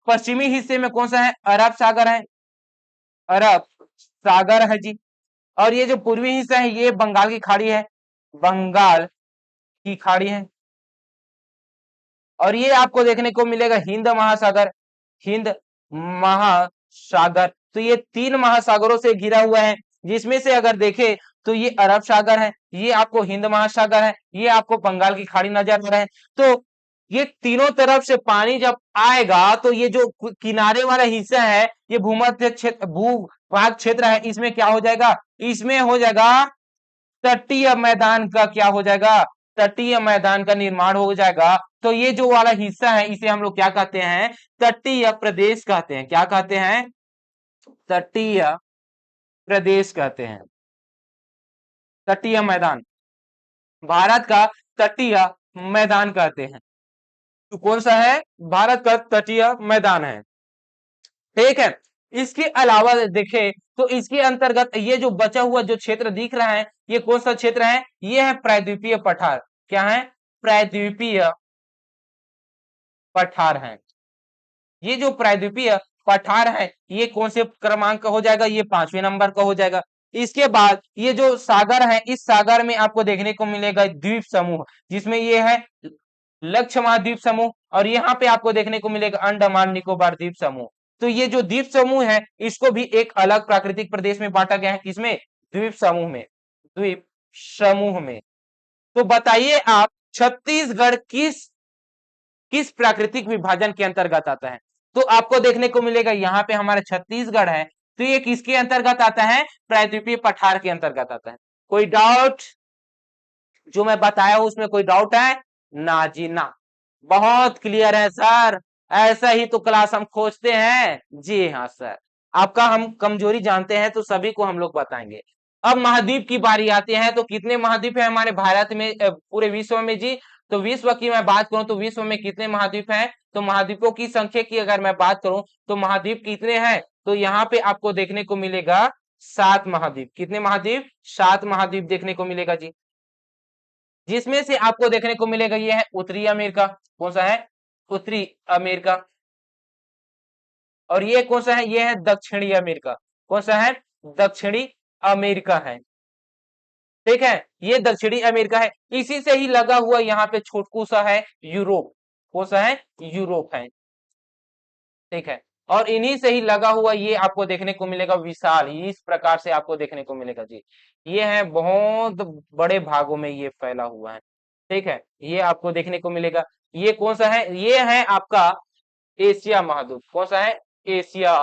पश्चिमी हिस्से में कौन सा है? अरब सागर है। अरब सागर है जी। और ये जो पूर्वी हिस्सा है ये बंगाल की खाड़ी है। बंगाल की खाड़ी है। और ये आपको देखने को मिलेगा हिंद महासागर। हिंद महासागर। तो ये तीन महासागरों से घिरा हुआ है। जिसमें से अगर देखें तो ये अरब सागर है, ये आपको हिंद महासागर है, ये आपको बंगाल की खाड़ी नजर आ रहा है। तो ये तीनों तरफ से पानी जब आएगा तो ये जो किनारे वाला हिस्सा है ये भूमध्य क्षेत्र, भूभाग क्षेत्र है, इसमें क्या हो जाएगा? इसमें हो जाएगा तटीय मैदान का क्या हो जाएगा? तटीय मैदान का निर्माण हो जाएगा। तो ये जो वाला हिस्सा है इसे हम लोग क्या कहते हैं? तटीय प्रदेश कहते हैं। क्या कहते हैं? तटीय प्रदेश कहते हैं। तटीय मैदान, भारत का तटीय मैदान कहते हैं। तो कौन सा है? भारत का तटीय मैदान है। ठीक है, इसके अलावा देखें तो इसके अंतर्गत ये जो बचा हुआ जो क्षेत्र दिख रहा है ये कौन सा क्षेत्र है? ये है प्रायद्वीपीय पठार। क्या है? प्रायद्वीपीय पठार है। ये जो प्रायद्वीपीय पठार है ये कौन से क्रमांक का हो जाएगा? ये 5वें नंबर का हो जाएगा। इसके बाद ये जो सागर है इस सागर में आपको देखने को मिलेगा द्वीप समूह, जिसमें ये है लक्षद्वीप समूह, और यहाँ पे आपको देखने को मिलेगा अंडमान निकोबार द्वीप समूह। तो ये जो द्वीप समूह है इसको भी एक अलग प्राकृतिक प्रदेश में बांटा गया है। किसमें? द्वीप समूह में। द्वीप समूह में। तो बताइए आप छत्तीसगढ़ किस किस प्राकृतिक विभाजन के अंतर्गत आता है? तो आपको देखने को मिलेगा यहाँ पे हमारा छत्तीसगढ़ है, तो ये किसके अंतर्गत आता है? प्रायद्वीपीय पठार के अंतर्गत आता है। कोई डाउट? जो मैं बताया हूं उसमें कोई डाउट है? ना जी ना, बहुत क्लियर है सर। ऐसा ही तो क्लास हम खोजते हैं। जी हाँ सर, आपका हम कमजोरी जानते हैं तो सभी को हम लोग बताएंगे। अब महाद्वीप की बारी आती है, तो कितने महाद्वीप है हमारे भारत में, पूरे विश्व में जी? तो विश्व की मैं बात करूं तो विश्व में कितने महाद्वीप हैं? तो महाद्वीपों की संख्या की अगर मैं बात करूं तो महाद्वीप कितने हैं? तो यहाँ पे आपको देखने को मिलेगा 7 महाद्वीप। कितने महाद्वीप? 7 महाद्वीप देखने को मिलेगा जी। जिसमें से आपको देखने को मिलेगा ये है उत्तरी अमेरिका। कौन सा है? उत्तरी अमेरिका। और ये कौन सा है? ये है दक्षिणी अमेरिका। कौन सा है? दक्षिणी अमेरिका है। ठीक है, ये दक्षिणी अमेरिका है। इसी से ही लगा हुआ यहाँ पे छोटकू सा है यूरोप। कौन सा है? यूरोप है। ठीक है, और इन्हीं से ही लगा हुआ ये आपको देखने को मिलेगा विशाल, इस प्रकार से आपको देखने को मिलेगा जी। ये है बहुत बड़े भागों में ये फैला हुआ है। ठीक है, ये आपको देखने को मिलेगा। ये कौन सा है? ये है आपका एशिया महाद्वीप। कौन सा है? एशिया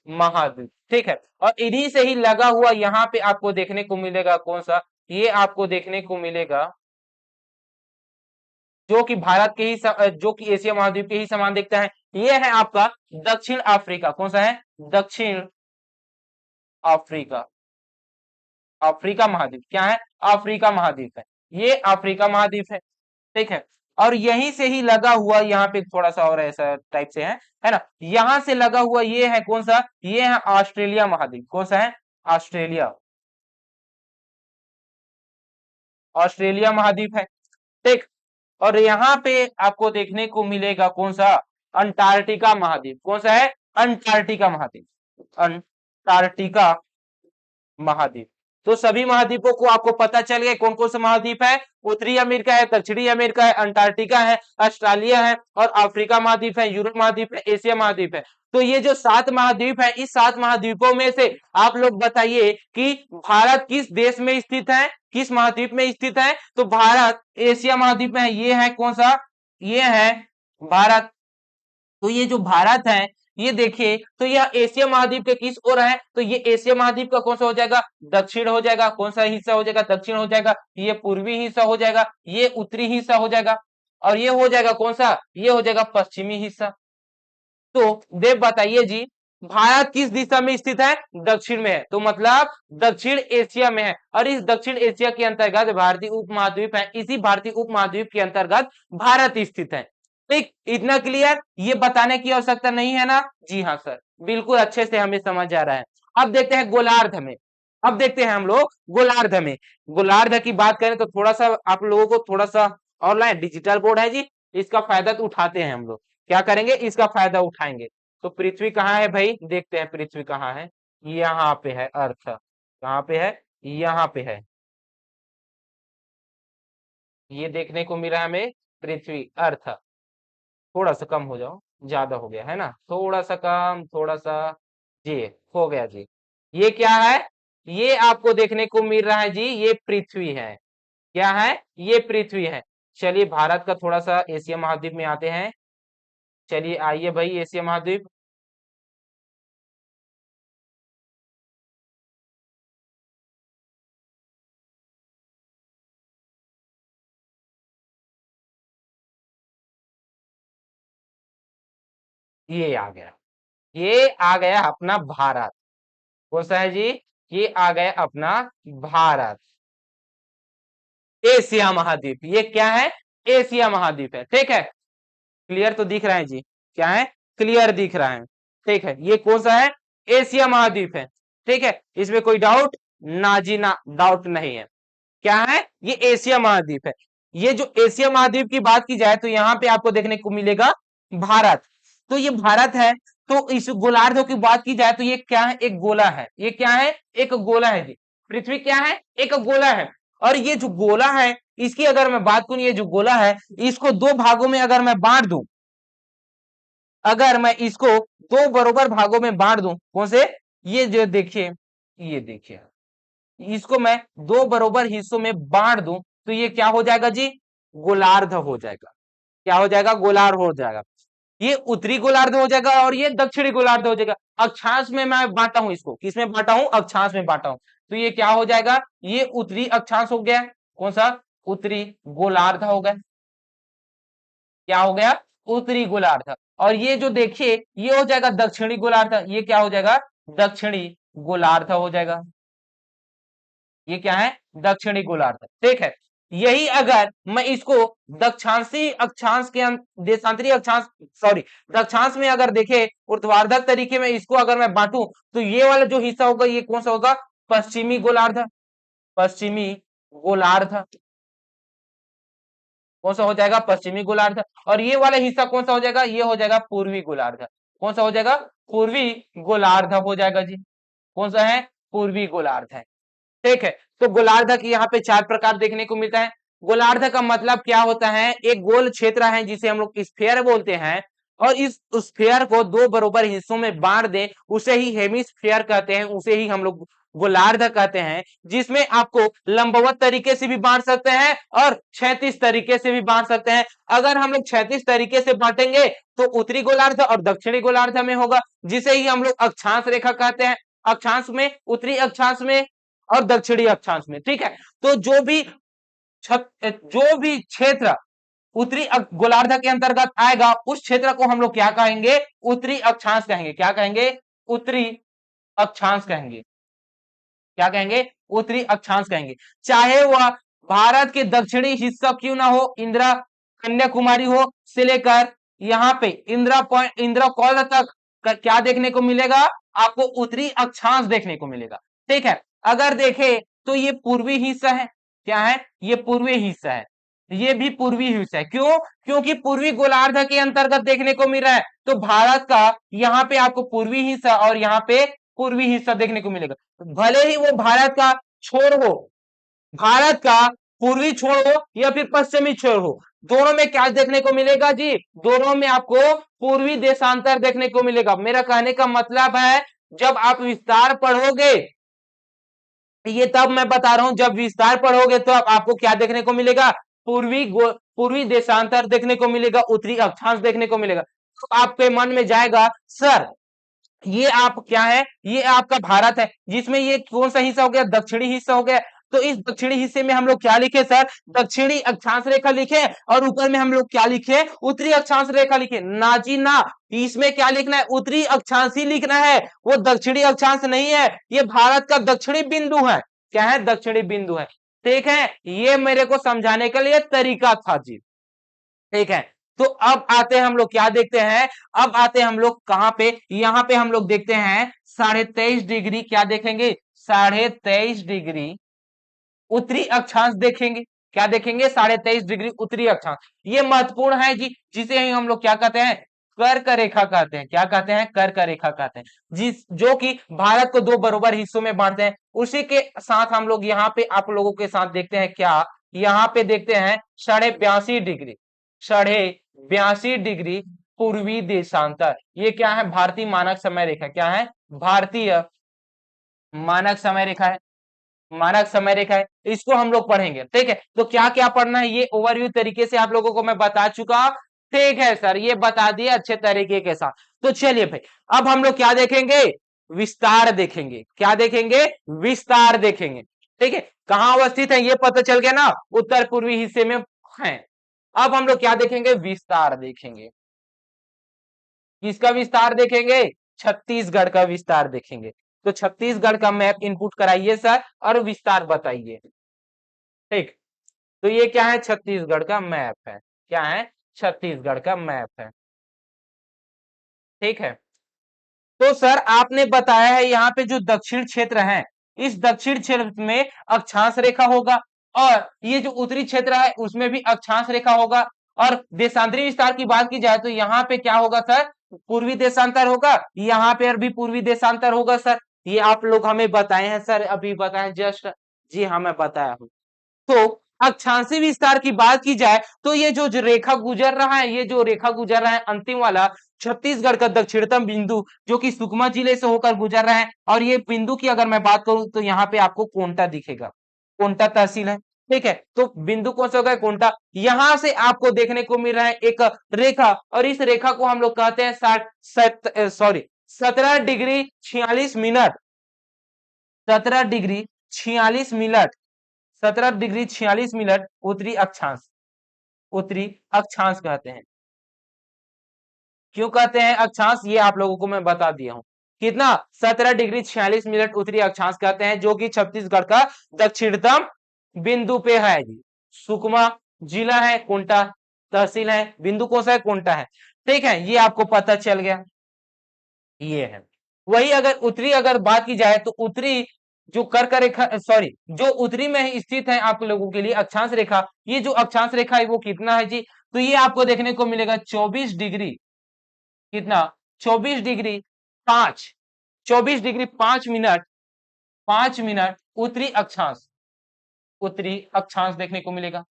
महाद्वीप। ठीक है, और इन्हीं से ही लगा हुआ यहाँ पे आपको देखने को मिलेगा कौन सा? ये आपको देखने को मिलेगा जो कि भारत के ही जो कि एशिया महाद्वीप के ही समान दिखता है। ये है आपका दक्षिण अफ्रीका। कौन सा है? दक्षिण अफ्रीका। अफ्रीका महाद्वीप क्या है? अफ्रीका महाद्वीप है। ये अफ्रीका महाद्वीप है। ठीक है, और यहीं से ही लगा हुआ यहाँ पे थोड़ा सा और ऐसा टाइप से है ना? यहां से लगा हुआ ये है कौन सा? ये है ऑस्ट्रेलिया महाद्वीप। कौन सा है? ऑस्ट्रेलिया। ऑस्ट्रेलिया महाद्वीप है। ठीक, और यहाँ पे आपको देखने को मिलेगा कौन सा? अंटार्कटिका महाद्वीप। कौन सा है? अंटार्कटिका महाद्वीप। अंटार्कटिका महाद्वीप। तो सभी महाद्वीपों को आपको पता चल गया कौन कौन सा महाद्वीप है? उत्तरी अमेरिका है, दक्षिणी अमेरिका है, अंटार्कटिका है, ऑस्ट्रेलिया है, और अफ्रीका महाद्वीप है, यूरोप महाद्वीप है, एशिया महाद्वीप है। तो ये जो 7 महाद्वीप है, इस 7 महाद्वीपों में से आप लोग बताइए कि भारत किस देश में स्थित है, किस महाद्वीप में स्थित है? तो भारत एशिया महाद्वीप में है। ये है कौन सा? ये है भारत। तो ये जो भारत है, ये देखिए, तो यह एशिया महाद्वीप के किस ओर है? तो ये एशिया महाद्वीप का कौन सा हो जाएगा? दक्षिण हो जाएगा। कौन सा हिस्सा हो जाएगा? दक्षिण हो जाएगा। ये पूर्वी हिस्सा हो जाएगा, ये उत्तरी हिस्सा हो जाएगा, और ये हो जाएगा कौन सा? ये हो जाएगा पश्चिमी हिस्सा। तो देव बताइए जी, भारत किस दिशा में स्थित है? दक्षिण में है, तो मतलब दक्षिण एशिया में है। और इस दक्षिण एशिया के अंतर्गत भारतीय उपमहाद्वीप है, इसी भारतीय उपमहाद्वीप के अंतर्गत भारत स्थित है। ठीक, इतना क्लियर? ये बताने की आवश्यकता नहीं है ना? जी हाँ सर, बिल्कुल अच्छे से हमें समझ आ रहा है। अब देखते हैं गोलार्ध में। अब देखते हैं हम लोग गोलार्ध में। गोलार्ध की बात करें तो थोड़ा सा आप लोगों को थोड़ा सा ऑनलाइन डिजिटल बोर्ड है जी, इसका फायदा तो उठाते हैं हम लोग। क्या करेंगे? इसका फायदा उठाएंगे। तो पृथ्वी कहाँ है भाई? देखते हैं पृथ्वी कहाँ है। यहाँ पे है अर्थ। कहाँ पे है? यहाँ पे है। ये देखने को मिला हमें पृथ्वी, अर्थ। थोड़ा सा कम हो जाओ, ज्यादा हो गया है ना, थोड़ा सा कम, थोड़ा सा। जी, हो गया जी। ये क्या है? ये आपको देखने को मिल रहा है जी, ये पृथ्वी है। क्या है? ये पृथ्वी है। चलिए भारत का थोड़ा सा एशिया महाद्वीप में आते हैं। चलिए आइए भाई एशिया महाद्वीप। ये आ गया, ये आ गया अपना भारत। कौन सा है जी? ये आ गया अपना भारत। एशिया महाद्वीप, ये क्या है? एशिया महाद्वीप है। ठीक है, क्लियर तो दिख रहा है जी? क्या है? क्लियर दिख रहा है। ठीक है, ये कौन सा है? एशिया महाद्वीप है। ठीक है, इसमें कोई डाउट? ना जी ना, डाउट नहीं है। क्या है? ये एशिया महाद्वीप है। ये जो एशिया महाद्वीप की बात की जाए तो यहाँ पे आपको देखने को मिलेगा भारत। तो ये भारत है। तो इस गोलार्ध की बात की जाए तो ये क्या है? एक गोला है। ये क्या है? एक गोला है जी। पृथ्वी क्या है? एक गोला है। और ये जो गोला है, इसकी अगर मैं बात करूं, ये जो गोला है, इसको दो भागों में अगर मैं बांट दूं, अगर मैं इसको दो बरोबर भागों में बांट दूं, कौन से? ये जो देखिए, ये देखिए, इसको मैं दो बरोबर हिस्सों में बांट दूं तो ये क्या हो जाएगा जी? गोलार्ध हो जाएगा। क्या हो जाएगा? गोलार्ध हो जाएगा। ये उत्तरी गोलार्ध हो जाएगा और ये दक्षिणी गोलार्ध हो जाएगा। अक्षांश में मैं बांटा हूं इसको, किसमें बांटा हूं? अक्षांश में बांटा हूं। तो ये क्या हो जाएगा? ये उत्तरी अक्षांश हो गया। कौन सा? उत्तरी गोलार्ध हो गया। क्या हो गया? उत्तरी गोलार्ध। और ये जो देखिए ये हो जाएगा दक्षिणी गोलार्ध। ये क्या हो जाएगा? दक्षिणी गोलार्ध हो जाएगा। ये क्या है? दक्षिणी गोलार्ध। ठीक है। यही अगर मैं इसको दक्षांशी अक्षांश के देशांतरी अक्षांश, सॉरी, दक्षांश में अगर देखे ऊर्ध्वाधर तरीके में इसको अगर मैं बांटू तो ये वाला जो हिस्सा होगा ये कौन सा होगा? पश्चिमी गोलार्ध। पश्चिमी गोलार्ध कौन सा हो जाएगा? पश्चिमी गोलार्ध। और ये वाला हिस्सा कौन सा हो जाएगा? ये हो जाएगा पूर्वी गोलार्ध। कौन सा हो जाएगा? पूर्वी गोलार्ध हो जाएगा जी। कौन सा है? पूर्वी गोलार्ध है। ठीक है। तो गोलार्ध के यहाँ पे 4 प्रकार देखने को मिलता है। गोलार्ध का मतलब क्या होता है? एक गोल क्षेत्र है जिसे हम लोग स्फीयर बोलते हैं, और इस स्फीयर को 2 बराबर हिस्सों में बांट दें उसे ही हेमिस्फीयर कहते हैं, उसे ही हम लोग गोलार्ध कहते हैं। जिसमें आपको लंबवत तरीके से भी बांट सकते हैं और क्षैतिज तरीके से भी बांट सकते हैं। अगर हम लोग क्षैतिज तरीके से बांटेंगे तो उत्तरी गोलार्ध और दक्षिणी गोलार्ध में होगा, जिसे ही हम लोग अक्षांश रेखा कहते हैं। अक्षांश में, उत्तरी अक्षांश में और दक्षिणी अक्षांश में। ठीक है। तो जो भी क्षेत्र उत्तरी गोलार्ध के अंतर्गत आएगा उस क्षेत्र को हम लोग क्या कहेंगे? उत्तरी अक्षांश कहेंगे। क्या कहेंगे? उत्तरी अक्षांश कहेंगे। क्या कहेंगे? उत्तरी अक्षांश कहेंगे। चाहे वह भारत के दक्षिणी हिस्सा क्यों ना हो, इंदिरा कन्याकुमारी हो से लेकर यहाँ पे इंदिरा कौल तक क्या देखने को मिलेगा? आपको उत्तरी अक्षांश देखने को मिलेगा। ठीक है। अगर देखे तो ये पूर्वी हिस्सा है। क्या है? ये पूर्वी हिस्सा है। ये भी पूर्वी हिस्सा है। क्यों? क्योंकि पूर्वी गोलार्ध के अंतर्गत देखने को मिल रहा है। तो भारत का यहाँ पे आपको पूर्वी हिस्सा और यहाँ पे पूर्वी हिस्सा देखने को मिलेगा। भले ही वो भारत का छोर हो, भारत का पूर्वी छोर हो या फिर पश्चिमी छोर हो, दोनों में क्या देखने को मिलेगा जी? दोनों में आपको पूर्वी देशांतर देखने को मिलेगा। मेरा कहने का मतलब है जब आप विस्तार पढ़ोगे, ये तब मैं बता रहा हूं, जब विस्तार पढ़ोगे तो आपको क्या देखने को मिलेगा? पूर्वी देशांतर देखने को मिलेगा, उत्तरी अक्षांश देखने को मिलेगा। तो आपके मन में जाएगा सर ये आप क्या है? ये आपका भारत है जिसमें ये कौन सा हिस्सा हो गया? दक्षिणी हिस्सा हो गया। तो इस दक्षिणी हिस्से में हम लोग क्या लिखे सर? दक्षिणी अक्षांश रेखा लिखे, और ऊपर में हम लोग क्या लिखे? उत्तरी अक्षांश रेखा लिखे। ना जी ना, इसमें क्या लिखना है? उत्तरी अक्षांश ही लिखना है, वो दक्षिणी अक्षांश नहीं है। ये भारत का दक्षिणी बिंदु है। क्या है? दक्षिणी बिंदु है। ठीक है। ये मेरे को समझाने के लिए तरीका था जी। ठीक है। तो अब आते हैं हम लोग क्या देखते हैं? अब आते हैं हम लोग कहां पे? यहां पे हम लोग देखते हैं 23.5 डिग्री। क्या देखेंगे? 23.5 डिग्री उत्तरी अक्षांश देखेंगे। क्या देखेंगे? 23.5 डिग्री उत्तरी अक्षांश। ये महत्वपूर्ण है जी, जिसे हम लोग क्या कहते हैं? कर्क रेखा कहते हैं। क्या कहते हैं? कर्क रेखा कहते हैं। जो कि भारत को 2 बराबर हिस्सों में बांटते हैं। उसी के साथ हम लोग यहाँ पे आप लोगों के साथ देखते हैं क्या? यहाँ पे देखते हैं 82.5 डिग्री, 82.5 डिग्री पूर्वी देशांतर। ये क्या है? भारतीय मानक समय रेखा। क्या है? भारतीय मानक समय रेखा है। मानक समय रेखा है, इसको हम लोग पढ़ेंगे। ठीक है। तो क्या क्या पढ़ना है ये ओवरव्यू तरीके से आप लोगों को मैं बता चुका। ठीक है सर, ये बता दिया अच्छे तरीके के साथ। तो चलिए भाई, अब हम लोग क्या देखेंगे? विस्तार देखेंगे। क्या देखेंगे? विस्तार देखेंगे। ठीक है। कहां अवस्थित है ये पता चल गया ना? उत्तर पूर्वी हिस्से में है। अब हम लोग क्या देखेंगे? विस्तार देखेंगे। किसका विस्तार देखेंगे? छत्तीसगढ़ का विस्तार देखेंगे। तो छत्तीसगढ़ का मैप इनपुट कराइए सर और विस्तार बताइए। ठीक। तो ये क्या है? छत्तीसगढ़ का मैप है। क्या है? छत्तीसगढ़ का मैप है। ठीक है। तो सर आपने बताया है यहाँ पे जो दक्षिण क्षेत्र है, इस दक्षिण क्षेत्र में अक्षांश रेखा होगा, और ये जो उत्तरी क्षेत्र है उसमें भी अक्षांश रेखा होगा। और देशांतरी विस्तार की बात की जाए तो यहाँ पे क्या होगा सर? पूर्वी देशांतर होगा। यहाँ पे भी पूर्वी देशांतर होगा सर। ये आप लोग हमें बताए हैं सर, अभी बताए जस्ट। जी हाँ, मैं बताया हूँ। तो अक्षांशी विस्तार की बात की जाए तो ये जो रेखा गुजर रहा है, ये जो रेखा गुजर रहा है अंतिम वाला, छत्तीसगढ़ का दक्षिणतम बिंदु जो कि सुकमा जिले से होकर गुजर रहा है। और ये बिंदु की अगर मैं बात करूं तो यहाँ पे आपको कोंटा दिखेगा। कोंटा तहसील है। ठीक है, तो बिंदु कौन सा होगा, कोंटा। यहां से आपको देखने को मिल रहा है एक रेखा, और इस रेखा को हम लोग कहते हैं 17 degree 46 minute, 17 degree 46 minute, 17 degree 46 minute उत्तरी अक्षांश, उत्तरी अक्षांश कहते हैं। क्यों कहते हैं अक्षांश, ये आप लोगों को मैं बता दिया हूं। कितना, 17 डिग्री 46 मिनट उत्तरी अक्षांश कहते हैं, जो कि छत्तीसगढ़ का दक्षिणतम बिंदु पे है जी। सुकमा जिला है, कोंटा तहसील है, बिंदु कौन सा है, कोंटा है। ठीक है, ये आपको पता चल गया, ये है। वही अगर उत्तरी अगर बात की जाए तो उत्तरी जो कर्क रेखा, सॉरी, जो उत्तरी में ही स्थित है आप लोगों के लिए अक्षांश रेखा, ये जो अक्षांश रेखा है वो कितना है जी, तो ये आपको देखने को मिलेगा 24 डिग्री, कितना, 24 डिग्री 5, 24 डिग्री 5 मिनट, 5 मिनट उत्तरी अक्षांश, उत्तरी अक्षांश देखने को मिलेगा।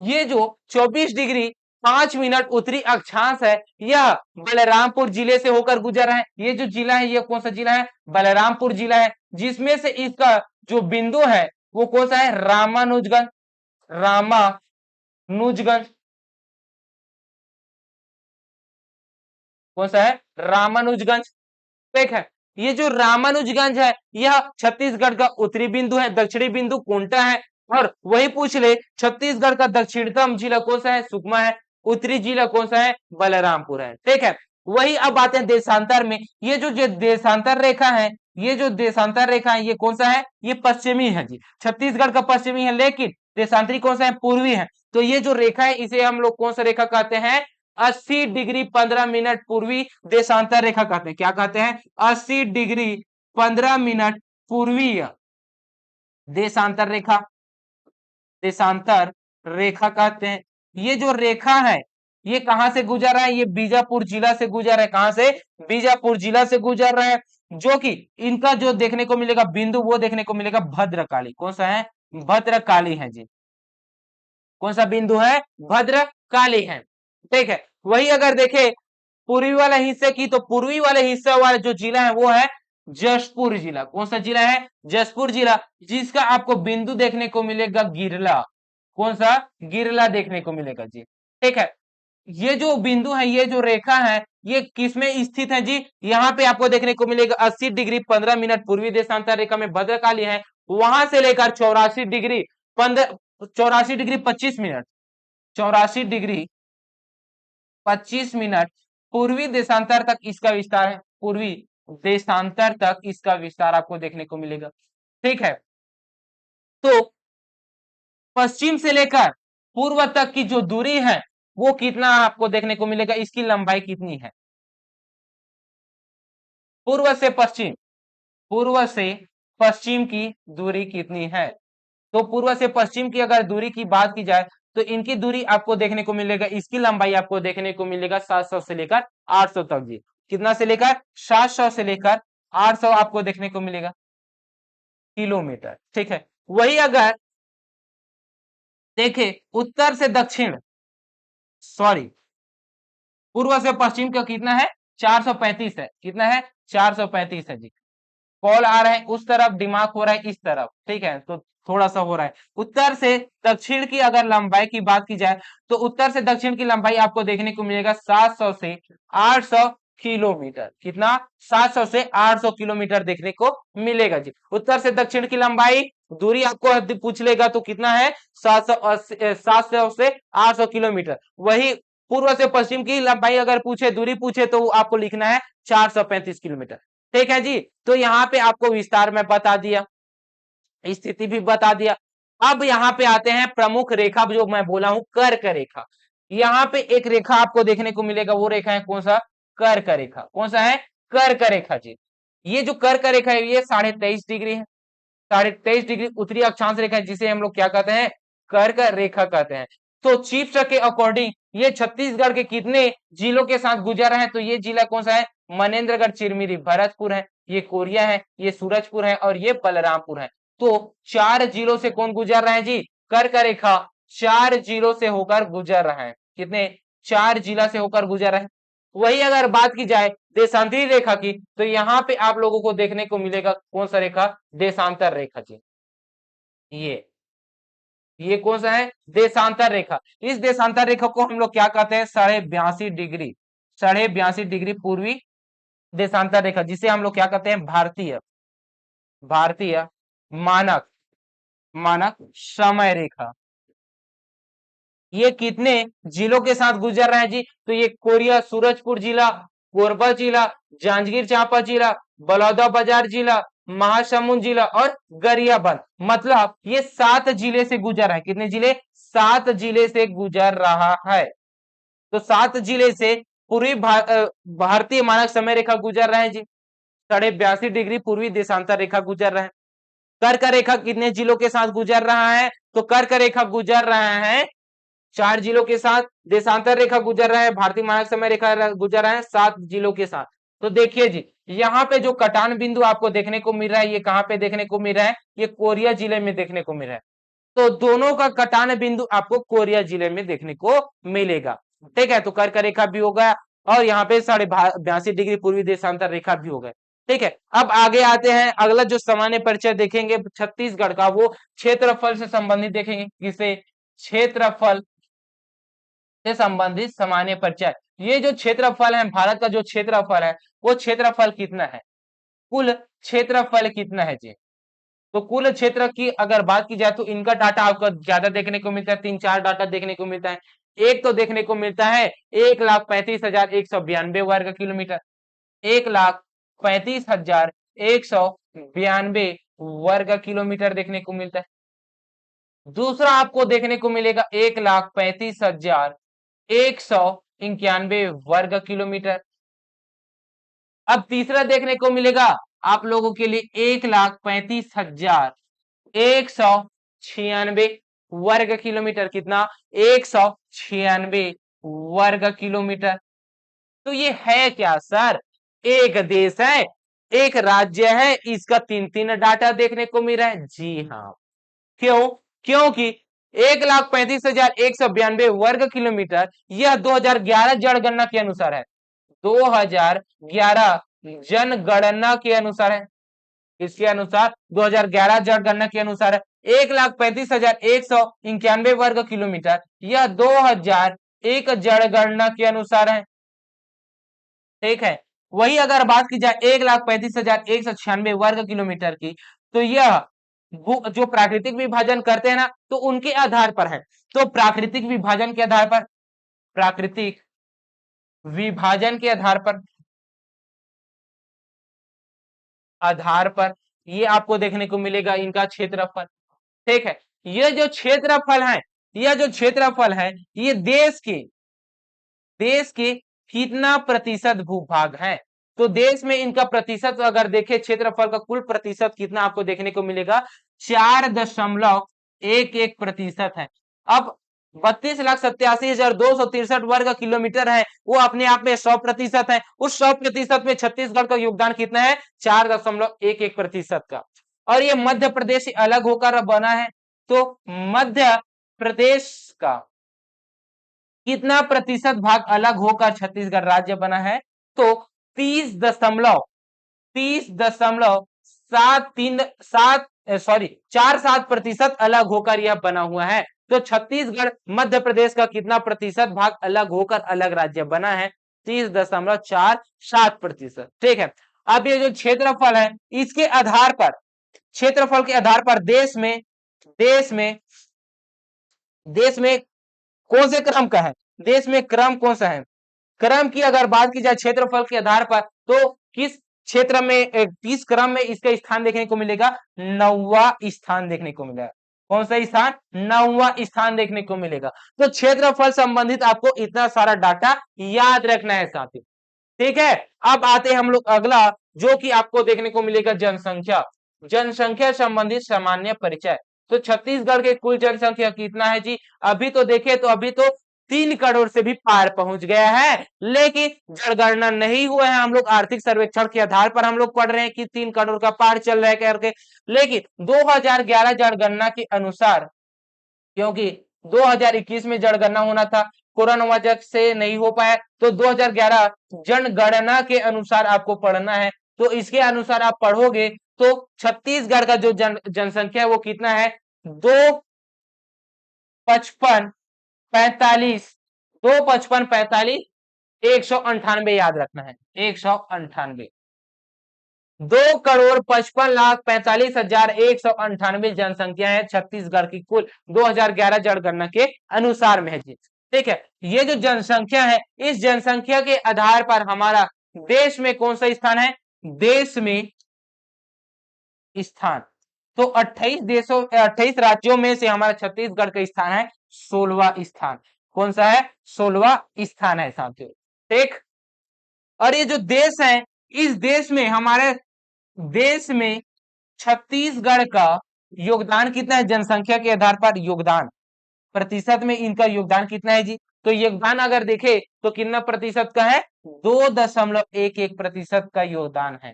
ये जो 24 डिग्री 5 मिनट उत्तरी अक्षांश है, यह बलरामपुर जिले से होकर गुजर रहा है। ये जो जिला है, ये कौन सा जिला है, बलरामपुर जिला है, जिसमें से इसका जो बिंदु है वो कौन सा है, रामानुजगंज, रामानुजगंज, कौन सा है, रामानुजगंज। ठीक है, ये जो रामानुजगंज है यह छत्तीसगढ़ का उत्तरी बिंदु है, दक्षिणी बिंदु कोंटा है। और वही पूछ ले, छत्तीसगढ़ का दक्षिणतम जिला कौन सा है, सुकमा है, उत्तरी जिला कौन सा है, बलरामपुर है। ठीक है, वही अब आते हैं देशांतर में। ये जो देशांतर रेखा है, ये जो देशांतर रेखा है ये कौन सा है, ये पश्चिमी है जी, छत्तीसगढ़ का पश्चिमी है, लेकिन देशांतरी कौन सा है, पूर्वी है। तो ये जो रेखा है इसे हम लोग कौन सा रेखा कहते हैं, 80 डिग्री 15 मिनट पूर्वी देशांतर रेखा कहते हैं। क्या कहते हैं, 80 डिग्री 15 मिनट पूर्वीय देशांतर रेखा, देशांतर रेखा कहते हैं। ये जो रेखा है ये कहां से गुजर रहा है, ये बीजापुर जिला से गुजर रहा है। कहां से, बीजापुर जिला से गुजर रहा है, जो कि इनका जो देखने को मिलेगा बिंदु वो देखने को मिलेगा भद्रकाली। कौन सा है, भद्रकाली है जी, कौन सा बिंदु है, भद्रकाली है। ठीक है, वही अगर देखे पूर्वी वाले हिस्से की, तो पूर्वी वाले हिस्से वाला जो जिला है वो है जशपुर जिला। कौन सा जिला है, जशपुर जिला, जिसका आपको बिंदु देखने को मिलेगा गिरला। कौन सा, गिरला देखने को मिलेगा जी। ठीक है, ये जो बिंदु है, ये जो रेखा है ये किसमें स्थित है जी, यहाँ पे आपको देखने को मिलेगा 80 डिग्री 15 मिनट पूर्वी देशांतर रेखा में भद्रकाली है। वहां से लेकर 84 डिग्री 25 मिनट, 84 डिग्री 25 मिनट पूर्वी देशांतर तक इसका विस्तार है, पूर्वी देशांतर तक इसका विस्तार आपको देखने को मिलेगा। ठीक है, तो पश्चिम से लेकर पूर्व तक की जो दूरी है वो कितना आपको देखने को मिलेगा, इसकी लंबाई कितनी है, पूर्व से पश्चिम, पूर्व से पश्चिम की दूरी कितनी है। तो पूर्व से पश्चिम की अगर दूरी की बात की जाए तो इनकी दूरी आपको देखने को मिलेगा, इसकी लंबाई आपको देखने को मिलेगा 700 से लेकर 800 तक जी। कितना से लेकर, 700 से लेकर 800 आपको देखने को मिलेगा किलोमीटर। ठीक है, वही अगर देखे उत्तर से दक्षिण, सॉरी, पूर्व से पश्चिम का कितना है, 435 है। कितना है, 435 है जी। कॉल आ रहा है उस तरफ, दिमाग हो रहा है इस तरफ। ठीक है, तो थोड़ा सा हो रहा है। उत्तर से दक्षिण की अगर लंबाई की बात की जाए तो उत्तर से दक्षिण की लंबाई आपको देखने को मिलेगा 700 से 800 किलोमीटर। कितना, 700 से 800 किलोमीटर देखने को मिलेगा जी। उत्तर से दक्षिण की लंबाई दूरी आपको पूछ लेगा तो कितना है, 700 से 800 किलोमीटर। वही पूर्व से पश्चिम की लंबाई अगर पूछे, दूरी पूछे, तो आपको लिखना है 435 किलोमीटर। ठीक है जी, तो यहाँ पे आपको विस्तार में बता दिया, स्थिति भी बता दिया। अब यहाँ पे आते हैं प्रमुख रेखा, जो मैं बोला हूं कर्क रेखा। यहाँ पे एक रेखा आपको देखने को मिलेगा, वो रेखा है कौन सा, कर्क रेखा। कौन सा है, कर्क रेखा जी। ये जो कर्क रेखा है ये 23.5 डिग्री है, 23.5 डिग्री उत्तरी अक्षांश रेखा है, जिसे हम लोग क्या कहते हैं, कर्क रेखा कहते हैं। तो चीफ के अकॉर्डिंग ये छत्तीसगढ़ के कितने जिलों के साथ गुजर रहे हैं, तो ये जिला कौन सा है, मनेन्द्रगढ़, चिरमिरी, भरतपुर है, ये कोरिया है, ये सूरजपुर है और ये बलरामपुर है। तो 4 जिलों से कौन गुजर रहे हैं जी, कर्क रेखा 4 जिलों से होकर गुजर रहा है। कितने, 4 जिला से होकर गुजर रहे हैं। वही अगर बात की जाए देशांतरी रेखा की, तो यहाँ पे आप लोगों को देखने को मिलेगा कौन सा रेखा, देशांतर रेखा जी। ये ये कौन सा है? देशांतर रेखा। इस देशांतर रेखा को हम लोग क्या कहते हैं? 82.5 डिग्री, 82.5 डिग्री पूर्वी देशांतर रेखा, जिसे हम लोग क्या कहते हैं? भारतीय भारतीय मानक मानक समय रेखा। ये कितने जिलों के साथ गुजर रहा है जी? तो ये कोरिया सूरजपुर जिला, कोरबा जिला, जांजगीर चांपा जिला, बलौदाबाजार जिला, महासमुंद जिला और गरियाबंद। मतलब ये 7 जिले से गुजर रहा है। कितने जिले? 7 जिले से गुजर रहा है। तो 7 जिले से पूर्वी भारतीय मानक समय रेखा गुजर रहा है जी। 82.5 डिग्री पूर्वी देशांतर रेखा गुजर रहा है। कर्क रेखा कितने जिलों के साथ गुजर रहा है? तो कर्क रेखा गुजर रहा है 4 जिलों के साथ। देशांतर रेखा गुजर रहा है, भारतीय मानक समय रेखा गुजर रहा है 7 जिलों के साथ। तो देखिए जी, यहाँ पे जो कटान बिंदु आपको देखने को मिल रहा है, ये कहाँ पे देखने को मिल रहा है? ये कोरिया जिले में देखने को मिल रहा है। तो दोनों का कटान बिंदु आपको कोरिया जिले में देखने को मिलेगा। ठीक है, तो कर्क रेखा भी हो गया और यहाँ पे 82.5 डिग्री पूर्वी देशांतर रेखा भी हो गए। ठीक है, अब आगे आते हैं। अगला जो सामान्य परिचय देखेंगे छत्तीसगढ़ का, वो क्षेत्रफल से संबंधित देखेंगे। किसे? क्षेत्रफल से संबंधित सामान्य परिचय। ये जो क्षेत्रफल है, भारत का जो क्षेत्रफल है, वो क्षेत्रफल कितना है? कुल क्षेत्रफल कितना है जी? तो कुल क्षेत्र की अगर बात की जाए तो इनका डाटा आपको ज्यादा देखने को मिलता है। 3-4 डाटा देखने को मिलता है। एक तो देखने को मिलता है 1,35,192 वर्ग किलोमीटर, 1,35,192 वर्ग किलोमीटर देखने को मिलता है। दूसरा आपको देखने को मिलेगा 1,35,191 वर्ग किलोमीटर। अब तीसरा देखने को मिलेगा आप लोगों के लिए 1,35,196 वर्ग किलोमीटर। कितना? 196 वर्ग किलोमीटर। तो ये है क्या सर? एक देश है, एक राज्य है, इसका 3-3 डाटा देखने को मिल रहा है। जी हाँ। क्यों? क्योंकि 1,35,192 वर्ग किलोमीटर यह 2011 जनगणना के अनुसार है। 2011 जनगणना के अनुसार है। इसके अनुसार 2011 जनगणना के अनुसार है 1,35,191 वर्ग किलोमीटर, यह 2001 जनगणना के अनुसार है। ठीक है, वही अगर बात की जाए 1,35,196 वर्ग किलोमीटर की, तो यह जो प्राकृतिक विभाजन करते हैं ना, तो उनके आधार पर है। तो प्राकृतिक विभाजन के आधार पर, प्राकृतिक विभाजन के आधार पर ये आपको देखने को मिलेगा इनका क्षेत्रफल। ठीक है, ये जो क्षेत्रफल है, यह जो क्षेत्रफल है, ये देश के कितना प्रतिशत भूभाग है? तो देश में इनका प्रतिशत अगर देखें, क्षेत्रफल का कुल प्रतिशत कितना आपको देखने को मिलेगा? 4.11% है। अब 32,87,263 वर्ग किलोमीटर है, वो अपने आप में 100% है। उस 100% में छत्तीसगढ़ का योगदान कितना है? 4.11% का। और ये मध्य प्रदेश से अलग होकर बना है। तो मध्य प्रदेश का कितना प्रतिशत भाग अलग होकर छत्तीसगढ़ राज्य बना है? तो 47% अलग होकर यह बना हुआ है। तो छत्तीसगढ़ मध्य प्रदेश का कितना प्रतिशत भाग अलग होकर अलग राज्य बना है? 30.47%। ठीक है, अब ये जो क्षेत्रफल है, इसके आधार पर, क्षेत्रफल के आधार पर देश में कौन से क्रम का है? देश में क्रम कौन सा है? क्रम की अगर बात की जाए क्षेत्रफल के आधार पर, तो किस क्षेत्र में, किस क्रम में इसका स्थान देखने को मिलेगा? 9वां स्थान देखने को मिलेगा। कौन सा स्थान? 9वां स्थान देखने को मिलेगा। तो क्षेत्रफल संबंधित आपको इतना सारा डाटा याद रखना है साथी। ठीक है, अब आते हैं हम लोग अगला, जो कि आपको देखने को मिलेगा जनसंख्या। जनसंख्या संबंधित सामान्य परिचय। तो छत्तीसगढ़ के कुल जनसंख्या कितना है जी? अभी तो देखे तो अभी तो 3 करोड़ से भी पार पहुंच गया है, लेकिन जनगणना नहीं हुआ है। हम लोग आर्थिक सर्वेक्षण के आधार पर हम लोग पढ़ रहे हैं कि 3 करोड़ का पार चल रहा है करके, लेकिन 2011 जनगणना के अनुसार, क्योंकि 2021 में जनगणना होना था, कोरोना वजह से नहीं हो पाया, तो 2011 जनगणना के अनुसार आपको पढ़ना है। तो इसके अनुसार आप पढ़ोगे तो छत्तीसगढ़ का जो जनसंख्या है वो कितना है? 2 55 45 2 55 45 198 याद रखना है 198। 2,55,45,198 जनसंख्या है छत्तीसगढ़ की कुल 2011 जनगणना के अनुसार में है जी। ठीक है, ये जो जनसंख्या है इस जनसंख्या के आधार पर हमारा देश में कौन सा स्थान है, देश में स्थान तो 28 राज्यों में से हमारा छत्तीसगढ़ का स्थान है 16वां स्थान। कौन सा है, 16वां स्थान है साथियों। ठीक, और ये जो देश है इस देश में हमारे देश में छत्तीसगढ़ का योगदान कितना है जनसंख्या के आधार पर, योगदान प्रतिशत में इनका योगदान कितना है जी, तो योगदान अगर देखे तो कितना प्रतिशत का है, 2.11% का योगदान है।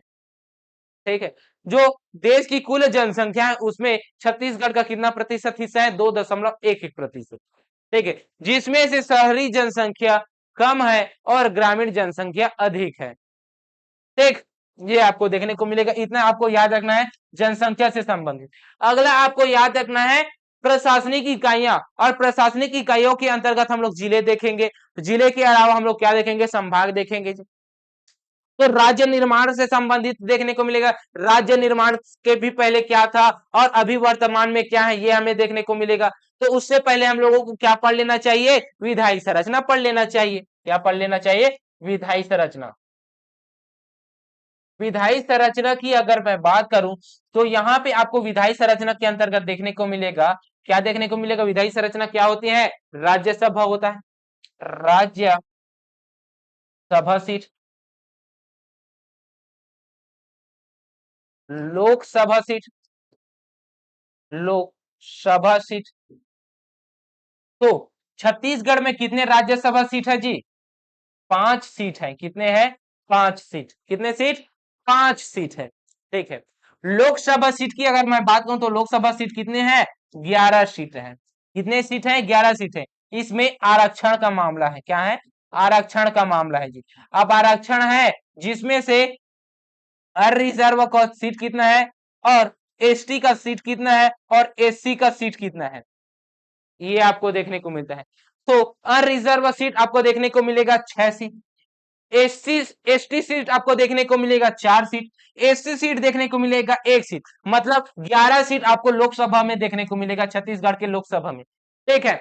ठीक है, जो देश की कुल जनसंख्या है उसमें छत्तीसगढ़ का कितना प्रतिशत हिस्सा है, 2.11%। ठीक है, जिसमें से शहरी जनसंख्या कम है और ग्रामीण जनसंख्या अधिक है। ठीक, ये आपको देखने को मिलेगा। इतना आपको याद रखना है जनसंख्या से संबंधित। अगला आपको याद रखना है प्रशासनिक इकाइयां, और प्रशासनिक इकाइयों के अंतर्गत हम लोग जिले देखेंगे, जिले के अलावा हम लोग क्या देखेंगे, संभाग देखेंगे। तो राज्य निर्माण से संबंधित देखने को मिलेगा, राज्य निर्माण के भी पहले क्या था और अभी वर्तमान में क्या है ये हमें देखने को मिलेगा। तो उससे पहले हम लोगों को क्या पढ़ लेना चाहिए, विधायी संरचना पढ़ लेना चाहिए। क्या पढ़ लेना चाहिए, विधायी संरचना। विधायी संरचना की अगर मैं बात करूं तो यहाँ पे आपको विधायी संरचना के अंतर्गत देखने को मिलेगा, क्या देखने को मिलेगा, विधायी संरचना क्या होती है, राज्यसभा होता है, राज्य सभा seat, Lok Sabha seat, Lok Sabha seat. तो छत्तीसगढ़ में कितने राज्यसभा सीट है जी, 5 सीट है। कितने हैं, 5 सीट। कितने सीट, 5 सीट है। ठीक है, लोकसभा सीट की अगर मैं बात करूं तो लोकसभा सीट कितने हैं, 11 सीट है। कितने सीट है, 11 सीट है। इसमें आरक्षण का मामला है, क्या है, आरक्षण का मामला है जी। अब आरक्षण है जिसमें से अनरिजर्व का सीट कितना है और एसटी का सीट कितना है और एससी का सीट कितना है, ये आपको देखने को मिलता है। तो अनरिजर्व सीट आपको देखने को मिलेगा 6 सीट, एससी एसटी सीट आपको देखने को मिलेगा 4 सीट, एससी सीट देखने को मिलेगा 1 सीट, मतलब 11 सीट आपको लोकसभा में देखने को मिलेगा, छत्तीसगढ़ के लोकसभा में। ठीक है,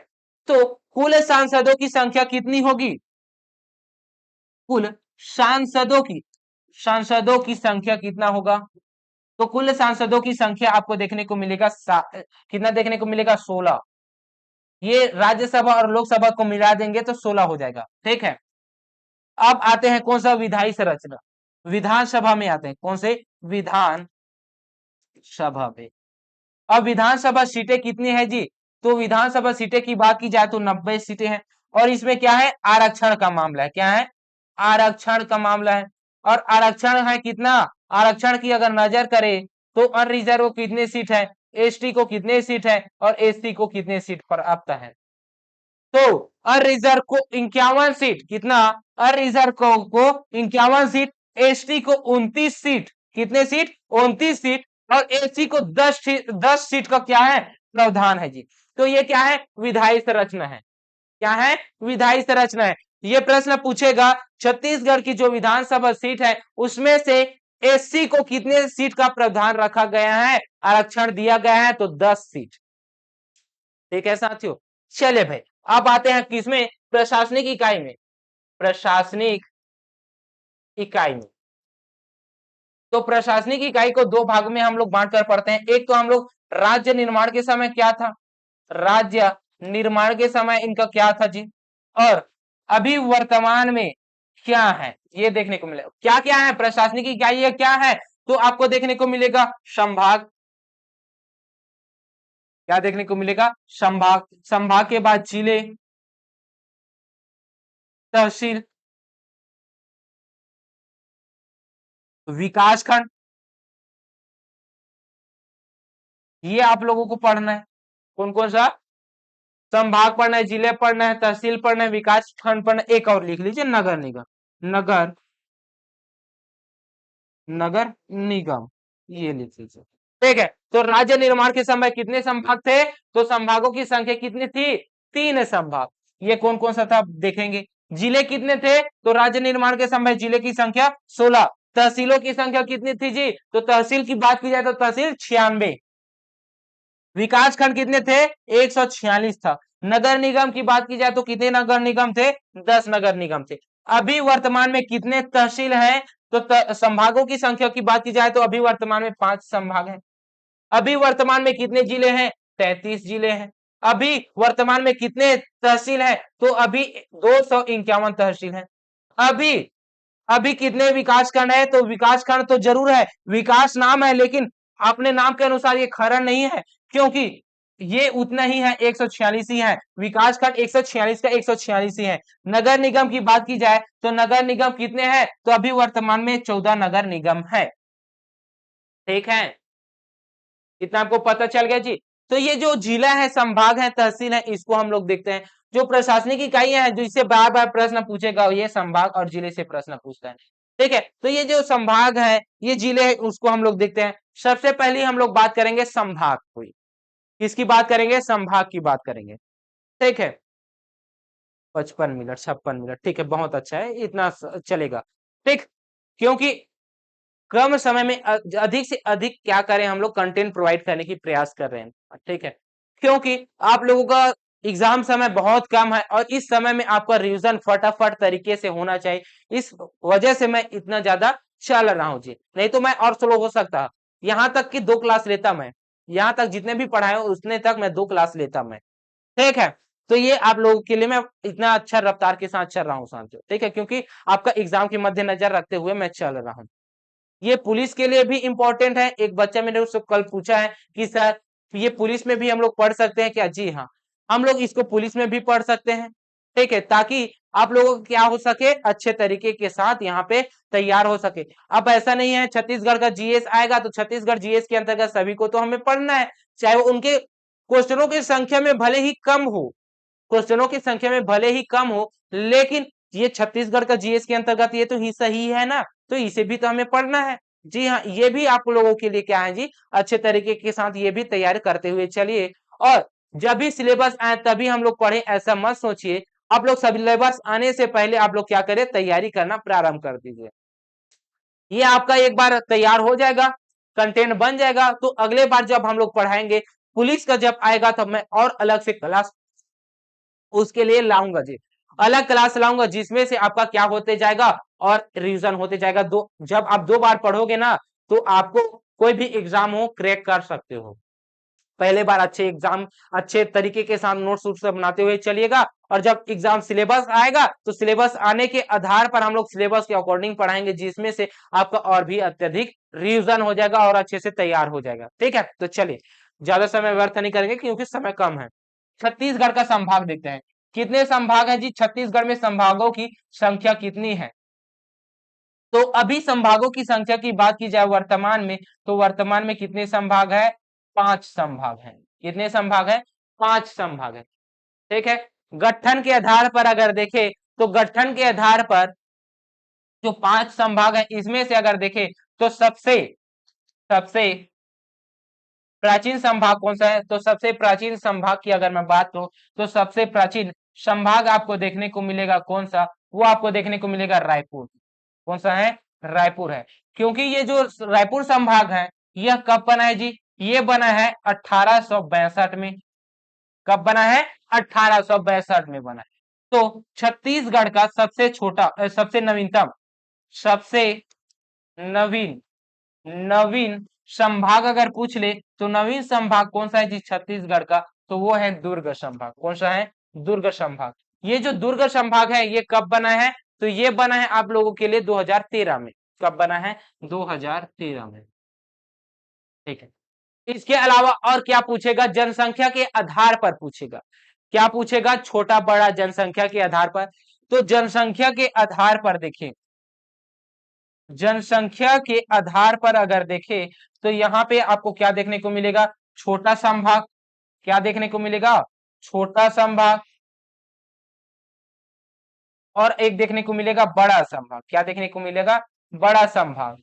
तो कुल सांसदों की संख्या कितनी होगी, कुल सांसदों की संख्या कितना होगा, तो कुल सांसदों की संख्या आपको देखने को मिलेगा कितना देखने को मिलेगा, 16। ये राज्यसभा और लोकसभा को मिला देंगे तो 16 हो जाएगा। ठीक है, अब आते हैं कौन सा, विधायी संरचना, विधानसभा में आते हैं, कौन से, विधान सभा में। अब विधानसभा सीटें कितनी है जी, तो विधानसभा सीटें की बात की जाए तो 90 सीटें हैं, और इसमें क्या है, आरक्षण का मामला है, क्या है, आरक्षण का मामला है। और आरक्षण है कितना, आरक्षण की अगर नजर करें तो अनरिजर्व कितने सीट है, एसटी को कितने सीट है और एससी को कितने सीट प्राप्त है, तो अनरिजर्व को 51 सीट, कितना, अनरिजर्व को 51 सीट, एसटी को 29 सीट, कितने सीट, 29 सीट, और एससी को 10 सीट का क्या है, प्रावधान है जी। तो ये क्या है, विधायी संरचना है, क्या है, विधायी संरचना है। ये प्रश्न पूछेगा छत्तीसगढ़ की जो विधानसभा सीट है उसमें से एससी को कितने सीट का प्रावधान रखा गया है, आरक्षण दिया गया है, तो 10 सीट। ठीक है साथियों, चले भाई अब आते हैं किसमें, प्रशासनिक इकाई में, प्रशासनिक इकाई में। तो प्रशासनिक इकाई को दो भाग में हम लोग बांट कर पढ़ते हैं। एक तो हम लोग राज्य निर्माण के समय क्या था, राज्य निर्माण के समय इनका क्या था जी, और अभी वर्तमान में क्या है ये देखने को मिलेगा। क्या क्या है प्रशासनिक इकाई, ये क्या है, तो आपको देखने को मिलेगा संभाग, क्या देखने को मिलेगा, संभाग, संभाग के बाद जिले, तहसील, विकासखंड, ये आप लोगों को पढ़ना है। कौन कौन सा, संभाग पढ़ना है, जिले पढ़ना है, तहसील पढ़ना है, विकास खंड पढ़ना है, एक और लिख लीजिए नगर निगम, नगर नगर निगम, ये लिख लीजिए। ठीक है, तो राज्य निर्माण के समय कितने संभाग थे? तो संभागों की संख्या कितनी थी? 3 संभाग। ये कौन कौन सा था देखेंगे। जिले कितने थे? तो राज्य निर्माण के समय जिले की संख्या 16। तहसीलों की संख्या कितनी थी जी? तो तहसील की बात की जाए तो तहसील 96। विकास खंड कितने थे? 146 था। नगर निगम की बात की जाए तो कितने नगर निगम थे? 10 नगर निगम थे। अभी वर्तमान में कितने तहसील हैं? तो संभागों की संख्या की बात की जाए तो अभी वर्तमान में 5 संभाग हैं। अभी वर्तमान में कितने जिले हैं? 33 जिले हैं। अभी वर्तमान में कितने तहसील हैं? तो अभी 251 तहसील हैं। अभी अभी कितने विकास खंड है? तो विकास खंड तो जरूर है, विकास नाम है, लेकिन अपने नाम के अनुसार ये खरा नहीं है, क्योंकि ये उतना ही है, 146 ही है। विकास खंड 146 का 146 ही है। नगर निगम की बात की जाए तो नगर निगम कितने हैं? तो अभी वर्तमान में 14 नगर निगम है। ठीक है, इतना आपको पता चल गया जी। तो ये जो जिला है, संभाग है, तहसील है, इसको हम लोग देखते हैं। जो प्रशासनिक इकाइयां हैं, जो इससे बार बार प्रश्न पूछेगा, ये संभाग और जिले से प्रश्न पूछता है। ठीक है, तो ये जो संभाग है, ये जिले है, उसको हम लोग देखते हैं। सबसे पहले हम लोग बात करेंगे संभाग की। किसकी बात करेंगे? संभाग की बात करेंगे। ठीक है, 55 मिनट 56 मिनट, ठीक है, बहुत अच्छा है, इतना चलेगा। ठीक, क्योंकि कम समय में अधिक से अधिक क्या करें, हम लोग कंटेंट प्रोवाइड करने की प्रयास कर रहे हैं। ठीक है, क्योंकि आप लोगों का एग्जाम समय बहुत कम है और इस समय में आपका रिवीजन फटाफट तरीके से होना चाहिए। इस वजह से मैं इतना ज्यादा चल रहा हूँ जी, नहीं तो मैं और स्लो हो सकता। यहाँ तक कि 2 क्लास लेता मैं, यहाँ तक जितने भी पढ़ाए उतने तक मैं 2 क्लास लेता मैं। ठीक है, तो ये आप लोगों के लिए मैं इतना अच्छा रफ्तार के साथ चल रहा हूँ साथियों। ठीक है, क्योंकि आपका एग्जाम के मद्देनजर रखते हुए मैं चल रहा हूँ। ये पुलिस के लिए भी इंपॉर्टेंट है। एक बच्चा मैंने उससे कल पूछा है कि सर ये पुलिस में भी हम लोग पढ़ सकते हैं क्या? जी हाँ, हम लोग इसको पुलिस में भी पढ़ सकते हैं। ठीक है, ताकि आप लोगों को क्या हो सके, अच्छे तरीके के साथ यहाँ पे तैयार हो सके। अब ऐसा नहीं है छत्तीसगढ़ का जीएस आएगा तो छत्तीसगढ़ जीएस के अंतर्गत सभी को तो हमें पढ़ना है, चाहे वो उनके क्वेश्चनों की संख्या में भले ही कम हो, क्वेश्चनों की संख्या में भले ही कम हो, लेकिन ये छत्तीसगढ़ का जीएस के अंतर्गत ये तो हिस्सा ही है ना, तो इसे भी तो हमें पढ़ना है। जी हाँ, ये भी आप लोगों के लिए क्या है जी, अच्छे तरीके के साथ ये भी तैयारी करते हुए चलिए। और जब भी सिलेबस आए तभी हम लोग पढ़े, ऐसा मत सोचिए। आप लोग सिलेबस आने से पहले आप लोग क्या करें, तैयारी करना प्रारंभ कर दीजिए। ये आपका एक बार तैयार हो जाएगा, कंटेंट बन जाएगा, तो अगले बार जब हम लोग पढ़ाएंगे पुलिस का जब आएगा तब मैं और अलग से क्लास उसके लिए लाऊंगा जी, अलग क्लास लाऊंगा, जिसमें से आपका क्या होते जाएगा और रिवीजन होते जाएगा। दो जब आप 2 बार पढ़ोगे ना, तो आपको कोई भी एग्जाम हो क्रैक कर सकते हो। पहले बार अच्छे एग्जाम अच्छे तरीके के साथ नोट्स वोट्स बनाते हुए चलिएगा, और जब एग्जाम सिलेबस आएगा तो सिलेबस आने के आधार पर हम लोग सिलेबस के अकॉर्डिंग पढ़ाएंगे, जिसमें से आपका और भी अत्यधिक रिवीजन हो जाएगा और अच्छे से तैयार हो जाएगा। ठीक है, तो चलिए ज्यादा समय व्यर्थ नहीं करेंगे क्योंकि समय कम है। छत्तीसगढ़ का संभाग देखते हैं, कितने संभाग है जी? छत्तीसगढ़ में संभागों की संख्या कितनी है? तो अभी संभागों की संख्या की बात की जाए वर्तमान में, तो वर्तमान में कितने संभाग है? 5 संभाग हैं। कितने संभाग है? 5 संभाग है। ठीक है, गठन के आधार पर अगर देखें तो गठन के आधार पर जो 5 संभाग है, इसमें से अगर देखें तो सबसे सबसे प्राचीन संभाग कौन सा है? तो सबसे प्राचीन संभाग की अगर मैं बात करूं तो सबसे प्राचीन संभाग आपको देखने को मिलेगा कौन सा? वो आपको देखने को मिलेगा रायपुर। कौन सा है? रायपुर है। क्योंकि ये जो रायपुर संभाग है, यह कब बना है जी? ये बना है 1862 में। कब बना है? 1862 में बना है। तो छत्तीसगढ़ का सबसे छोटा सबसे नवीनतम सबसे नवीन नवीन संभाग अगर पूछ ले तो नवीन संभाग कौन सा है जी छत्तीसगढ़ का? तो वो है दुर्ग संभाग। कौन सा है? दुर्ग संभाग। ये जो दुर्ग संभाग है ये कब बना है? तो ये बना है आप लोगों के लिए 2013 में। कब बना है? 2013 में। ठीक है, इसके अलावा और क्या पूछेगा? जनसंख्या के आधार पर पूछेगा। क्या पूछेगा? छोटा बड़ा जनसंख्या के आधार पर। तो जनसंख्या के आधार पर देखें, जनसंख्या के आधार पर अगर देखें तो यहाँ पे आपको क्या देखने को मिलेगा? छोटा संभाग। क्या देखने को मिलेगा? छोटा संभाग। और एक देखने को मिलेगा बड़ा संभाग। क्या देखने को मिलेगा? बड़ा संभाग।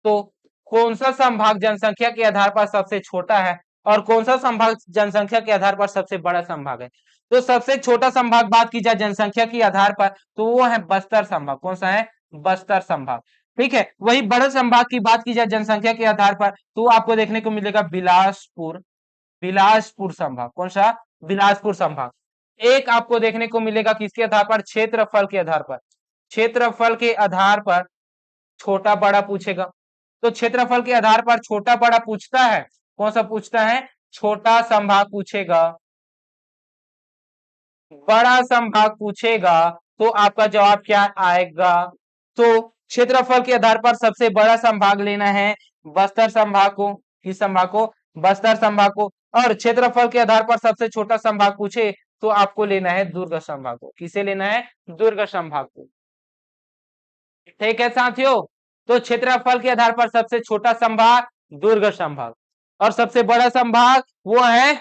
तो कौन सा संभाग जनसंख्या के आधार पर सबसे छोटा है और कौन सा संभाग जनसंख्या के आधार पर सबसे बड़ा संभाग है। तो सबसे छोटा संभाग बात की जाए जनसंख्या के आधार पर तो वो है बस्तर संभाग। कौन सा है? बस्तर संभाग। ठीक है, वही बड़े संभाग की बात की जाए जनसंख्या के आधार पर तो आपको देखने को मिलेगा बिलासपुर, बिलासपुर संभाग। कौन सा? बिलासपुर संभाग। एक आपको देखने को मिलेगा किसके आधार पर? क्षेत्रफल के आधार पर। क्षेत्रफल के आधार पर छोटा बड़ा पूछेगा, तो क्षेत्रफल के आधार पर छोटा बड़ा पूछता है। कौन सा पूछता है? छोटा संभाग पूछेगा, बड़ा संभाग पूछेगा, तो आपका जवाब क्या आएगा? तो क्षेत्रफल के आधार पर सबसे बड़ा संभाग लेना है बस्तर संभाग को। किस संभाग को? बस्तर संभाग को। और क्षेत्रफल के आधार पर सबसे छोटा संभाग पूछे तो आपको लेना है दुर्ग संभाग को। किसे लेना है? दुर्ग संभाग को। ठीक है साथियों, तो क्षेत्रफल के आधार पर सबसे छोटा संभाग दुर्ग संभाग और सबसे बड़ा संभाग वो है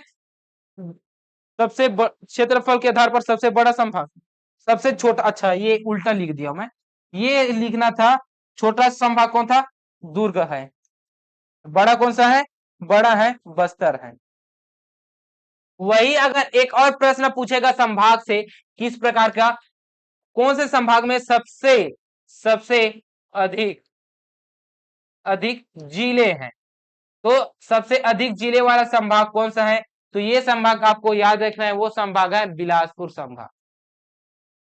सबसे क्षेत्रफल के आधार पर सबसे बड़ा संभाग सबसे छोटा। अच्छा ये उल्टा लिख दिया मैं, ये लिखना था छोटा संभाग कौन था? दुर्ग है। बड़ा कौन सा है? बड़ा है बस्तर है। वही अगर एक और प्रश्न पूछेगा संभाग से किस प्रकार का, कौन से संभाग में सबसे सबसे अधिक अधिक जिले हैं, तो सबसे अधिक जिले वाला संभाग कौन सा है? तो ये संभाग आपको याद रखना है, वो संभाग है बिलासपुर संभाग।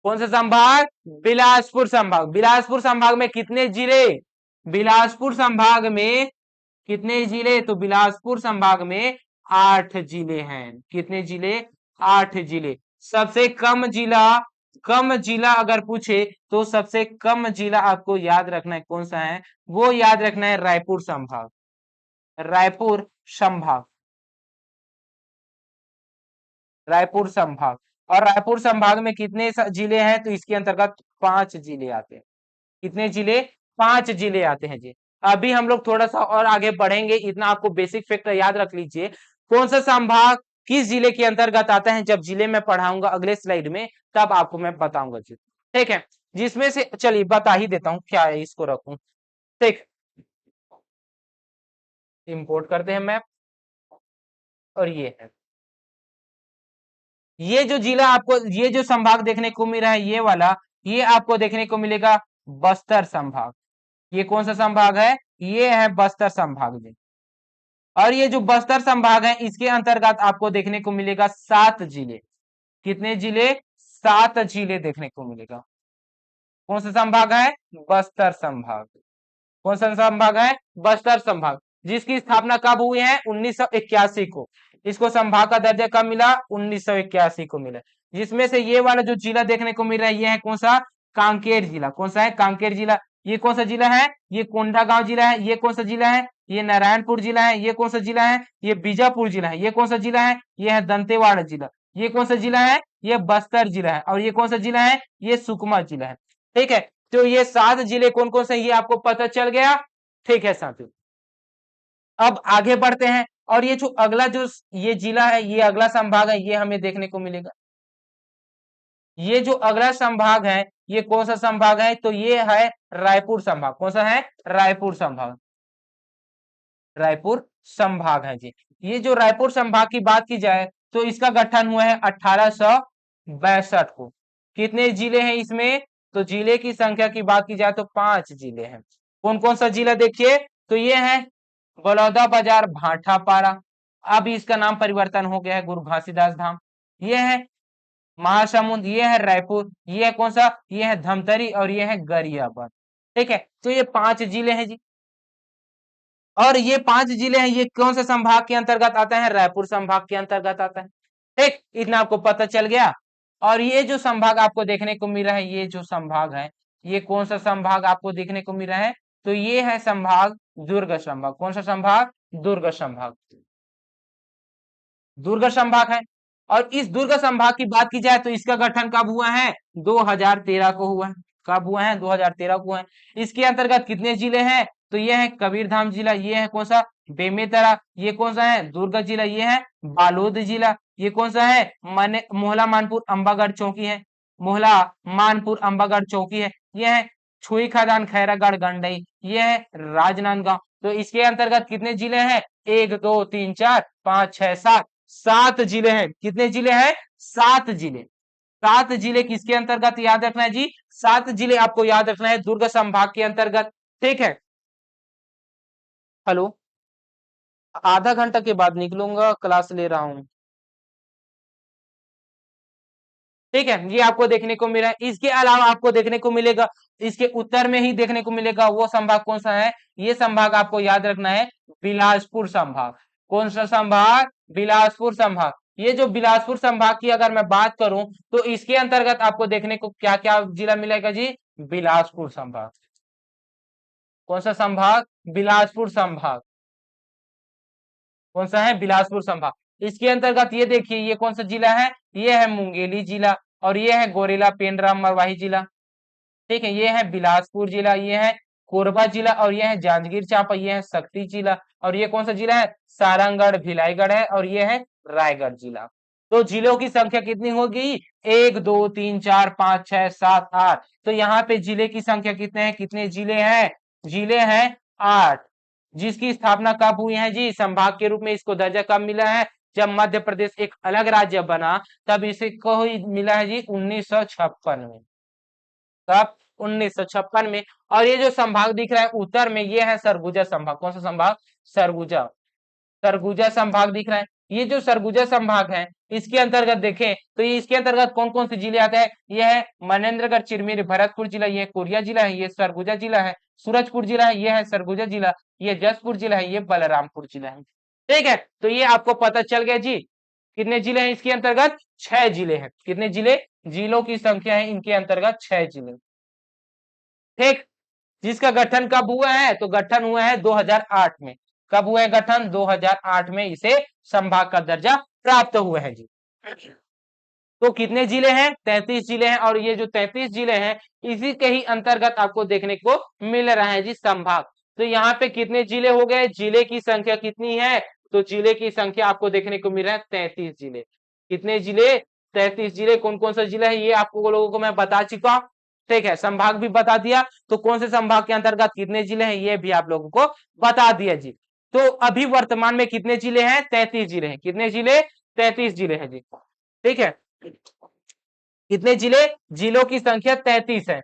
कौन सा संभाग? बिलासपुर संभाग। बिलासपुर संभाग में कितने जिले? बिलासपुर संभाग में कितने जिले? तो बिलासपुर संभाग में 8 जिले हैं। कितने जिले? 8 जिले। सबसे कम जिला अगर पूछे तो सबसे कम जिला आपको याद रखना है कौन सा है? वो याद रखना है रायपुर संभाग। रायपुर संभाग, रायपुर संभाग। और रायपुर संभाग में कितने जिले हैं? तो इसके अंतर्गत 5 जिले आते हैं। कितने जिले? 5 जिले आते हैं जी। अभी हम लोग थोड़ा सा और आगे बढ़ेंगे, इतना आपको बेसिक फैक्ट याद रख लीजिए। कौन सा संभाग किस जिले के अंतर्गत आता है, जब जिले में पढ़ाऊंगा अगले स्लाइड में तब आपको मैं बताऊंगा जी। ठीक है, जिसमें से चलिए बता ही देता हूं क्या है, इसको रखूं। ठीक, इंपोर्ट करते हैं मैप और ये है, ये जो जिला आपको, ये जो संभाग देखने को मिल रहा है ये वाला, ये आपको देखने को मिलेगा बस्तर संभाग। ये कौन सा संभाग है? ये है बस्तर संभाग जी। और ये जो बस्तर संभाग है इसके अंतर्गत आपको देखने को मिलेगा 7 जिले। कितने जिले? 7 जिले देखने को मिलेगा। कौन सा संभाग है? बस्तर संभाग। कौन सा संभाग है? बस्तर संभाग, जिसकी स्थापना कब हुई है? 1981 को। इसको संभाग का दर्जा कब मिला? 1981 को मिला। जिसमें से ये वाला जो जिला देखने को मिल रहा है ये है कौन सा? कांकेर जिला। कौन सा है? कांकेर जिला। ये कौन सा जिला है? ये कोंडागांव जिला है। ये कौन सा जिला है? ये नारायणपुर जिला है। ये कौन सा जिला है? ये बीजापुर जिला है। ये कौन सा जिला है? ये है दंतेवाड़ा जिला। ये कौन सा जिला है? ये बस्तर जिला है। और ये कौन सा जिला है? ये सुकमा जिला है। ठीक है, तो ये 7 जिले कौन कौन से ये आपको पता चल गया। ठीक है साथियों, अब आगे बढ़ते हैं और ये जो अगला जो ये जिला है, ये अगला संभाग है, ये हमें देखने को मिलेगा। ये जो अगला संभाग है ये कौन सा संभाग है? तो ये है रायपुर संभाग। कौन सा है? रायपुर संभाग। रायपुर संभाग है जी। ये जो रायपुर संभाग की बात की जाए तो इसका गठन हुआ है 1862 को। कितने जिले हैं इसमें? तो जिले की संख्या की बात की जाए तो 5 जिले हैं। कौन कौन सा जिला देखिए, तो ये है बलौदा बाजार भाटापारा, अब इसका नाम परिवर्तन हो गया है गुरु घासीदास धाम। ये है महासमुंद, ये है रायपुर, ये है कौन सा? ये है धमतरी और ये है गरियाबंद। ठीक है, तो ये 5 जिले हैं जी। और ये 5 जिले हैं, ये कौन से संभाग के अंतर्गत आता है? रायपुर संभाग के अंतर्गत आता है। ठीक, इतना आपको पता चल गया। और ये जो संभाग आपको देखने को मिल रहा है, ये जो संभाग है ये कौन सा संभाग आपको देखने को मिल रहा है? तो ये है संभाग दुर्ग संभाग। कौन सा संभाग? दुर्ग संभाग। दुर्ग संभाग है। और इस दुर्ग संभाग की बात की जाए तो इसका गठन कब हुआ है? 2013 को हुआ है। कब हुआ है? 2013 को हुआ है। इसके अंतर्गत कितने जिले हैं? तो ये है कबीरधाम जिला, ये है कौन सा? बेमेतरा। ये कौन सा है? दुर्ग जिला। ये है बालोद जिला। ये कौन सा है? मोहला मानपुर अंबागढ़ चौकी है। मोहला मानपुर अंबागढ़ चौकी है। ये है छुई खदान खैरागढ़ गंडई। ये है राजनांदगांव। तो इसके अंतर्गत कितने जिले हैं? 1 2 3 4 5 6 7, 7 जिले हैं। कितने जिले हैं? 7 जिले। 7 जिले किसके अंतर्गत याद रखना है जी? 7 जिले आपको याद रखना है दुर्ग संभाग के अंतर्गत। ठीक है, हेलो, आधा घंटा के बाद निकलूंगा, क्लास ले रहा हूं। ठीक है, ये आपको देखने को मिला है। इसके अलावा आपको देखने को मिलेगा, इसके उत्तर में ही देखने को मिलेगा वो संभाग कौन सा है? ये संभाग आपको याद रखना है, बिलासपुर संभाग। कौन सा संभाग? बिलासपुर संभाग। ये जो बिलासपुर संभाग की अगर मैं बात करूं तो इसके अंतर्गत आपको देखने को क्या क्या जिला मिलेगा जी? बिलासपुर संभाग। कौन सा संभाग? बिलासपुर संभाग। कौन सा है? बिलासपुर संभाग। इसके अंतर्गत ये देखिए, ये कौन सा जिला है? ये है मुंगेली जिला, और ये है गोरेला पेंड्रा मरवाही जिला। ठीक है, ये है बिलासपुर जिला, ये है कोरबा जिला, और ये है जांजगीर चांपा, ये है शक्ति जिला, और ये कौन सा जिला है? सारंगढ़ भिलाईगढ़ है, और ये है रायगढ़ जिला। तो जिलों की संख्या कितनी होगी? 1 2 3 4 5 6 7 8। तो यहाँ पे जिले की संख्या कितने हैं? कितने जिले हैं? जिले हैं 8। जिसकी स्थापना कब हुई है जी? संभाग के रूप में इसको दर्जा कब मिला है? जब मध्य प्रदेश एक अलग राज्य बना, तब इसे को ही मिला है जी 1956 में। कब? 1956 में। और ये जो संभाग दिख रहा है उत्तर में, ये है सरगुजा संभाग। कौन सा संभाग? सरगुजा। सरगुजा संभाग दिख रहा है। ये जो सरगुजा संभाग है, इसके अंतर्गत देखें तो ये इसके अंतर्गत कौन कौन से जिले आते हैं? ये है मनेन्द्रगढ़ चिरमिर भरतपुर जिला, ये कोरिया जिला है, ये सरगुजा जिला है। सूरजपुर जिला है, ये है सरगुजा जिला। ये जसपुर जिला है, ये बलरामपुर जिला है। ठीक है, तो ये आपको पता चल गया जी। कितने जिले हैं इसके अंतर्गत? 6 जिले हैं। कितने जिले? जिलों की संख्या है इनके अंतर्गत 6 जिले। ठीक, जिसका गठन कब हुआ है? तो गठन हुआ है 2008 में। कब हुआ है गठन? 2008 में इसे संभाग का दर्जा प्राप्त हुआ है जी। तो कितने जिले हैं? 33 जिले हैं, और ये जो 33 जिले हैं इसी के ही अंतर्गत आपको देखने को मिल रहा है जी संभाग। तो यहाँ पे कितने जिले हो गए? जिले की संख्या कितनी है? तो जिले की संख्या आपको देखने को मिल रहा है 33 जिले। कितने जिले? 33 जिले। कौन कौन सा जिला है ये आपको लोगों को मैं बता चुका हूं। ठीक है, संभाग भी बता दिया, तो कौन से संभाग के अंतर्गत कितने जिले हैं ये भी आप लोगों को बता दिया जी। तो अभी वर्तमान में कितने जिले हैं? 33 जिले हैं। कितने जिले? 33 जिले हैं जी। ठीक है, कितने जिले? जिलों की संख्या 33 है।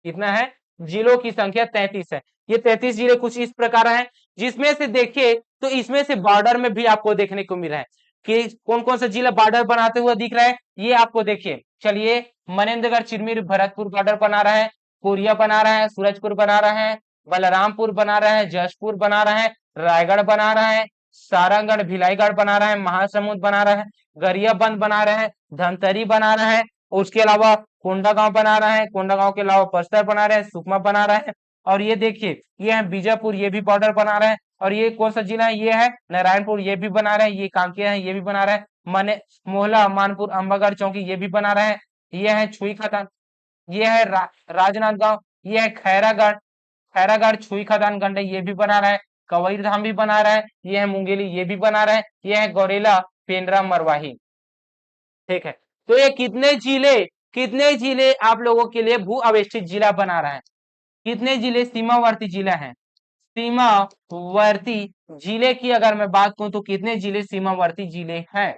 कितना है? जिलों की संख्या 33 है। ये 33 जिले कुछ इस प्रकार हैं, जिसमें से देखिए तो इसमें से बॉर्डर में भी आपको देखने को मिल रहा है कि कौन कौन सा जिला बॉर्डर बनाते हुए दिख रहा है। ये आपको देखिए, चलिए, मनेन्द्रगढ़ चिरमिर भरतपुर बॉर्डर बना रहा है, कोरिया बना रहा है, सूरजपुर बना रहा है, बलरामपुर बना रहा है, जशपुर बना रहा है, रायगढ़ बना रहा है, सारंगढ़ भिलाईगढ़ बना रहा है, महासमुंद बना रहा है, गरियाबंद बना रहा है, धमतरी बना रहा है, उसके अलावा कोंडागांव बना रहा है, कोंडागांव के अलावा बस्तर बना रहा है, सुकमा बना रहा है, और ये देखिए ये है बीजापुर, ये भी बॉर्डर बना रहा है, और ये कौन सा जिला है? ये है नारायणपुर, ये भी बना रहा है, ये कांकेर है, ये भी बना रहा है, मने मोहला मानपुर अंबागढ़ चौकी, ये भी बना रहा है, ये है छुई खदान, ये है राजनांदगांव, ये है खैरागढ़, खैरागढ़ छुई खदान गंडई, ये भी बना रहा है, कवई धाम भी बना रहा है, ये है मुंगेली, ये भी बना रहा है, ये है गौरेला पेंड्रा मरवाही। ठीक है, तो ये कितने जिले आप लोगों के लिए भू अवेष्टित जिला बना रहा है? कितने जिले सीमावर्ती जिला है? सीमावर्ती जिले की अगर मैं बात करूं तो कितने जिले सीमावर्ती जिले हैं?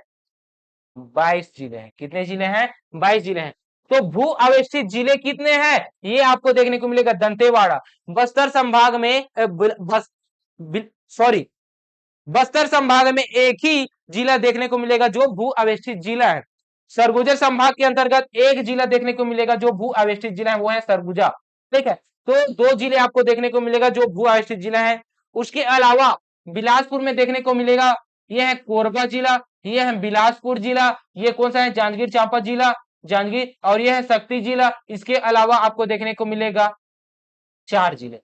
22 जिले हैं। कितने जिले हैं? 22 जिले हैं। तो भू अवेष्टित जिले कितने हैं? ये आपको देखने को मिलेगा दंतेवाड़ा। बस्तर संभाग में सॉरी, बस्तर संभाग में एक ही जिला देखने को मिलेगा जो भू अवेष्टित जिला है। सरगुजा संभाग के अंतर्गत एक जिला देखने को मिलेगा जो भू अवेष्टित जिला है, वो है सरगुजा। ठीक है, तो 2 जिले आपको देखने को मिलेगा जो भू अवेष्टित जिला है। उसके अलावा बिलासपुर में देखने को मिलेगा, यह है कोरबा जिला, यह है बिलासपुर जिला, ये कौन सा है? जांजगीर चांपा जिला, जांजगीर, और यह है शक्ति जिला। इसके अलावा आपको देखने को मिलेगा 4 जिले।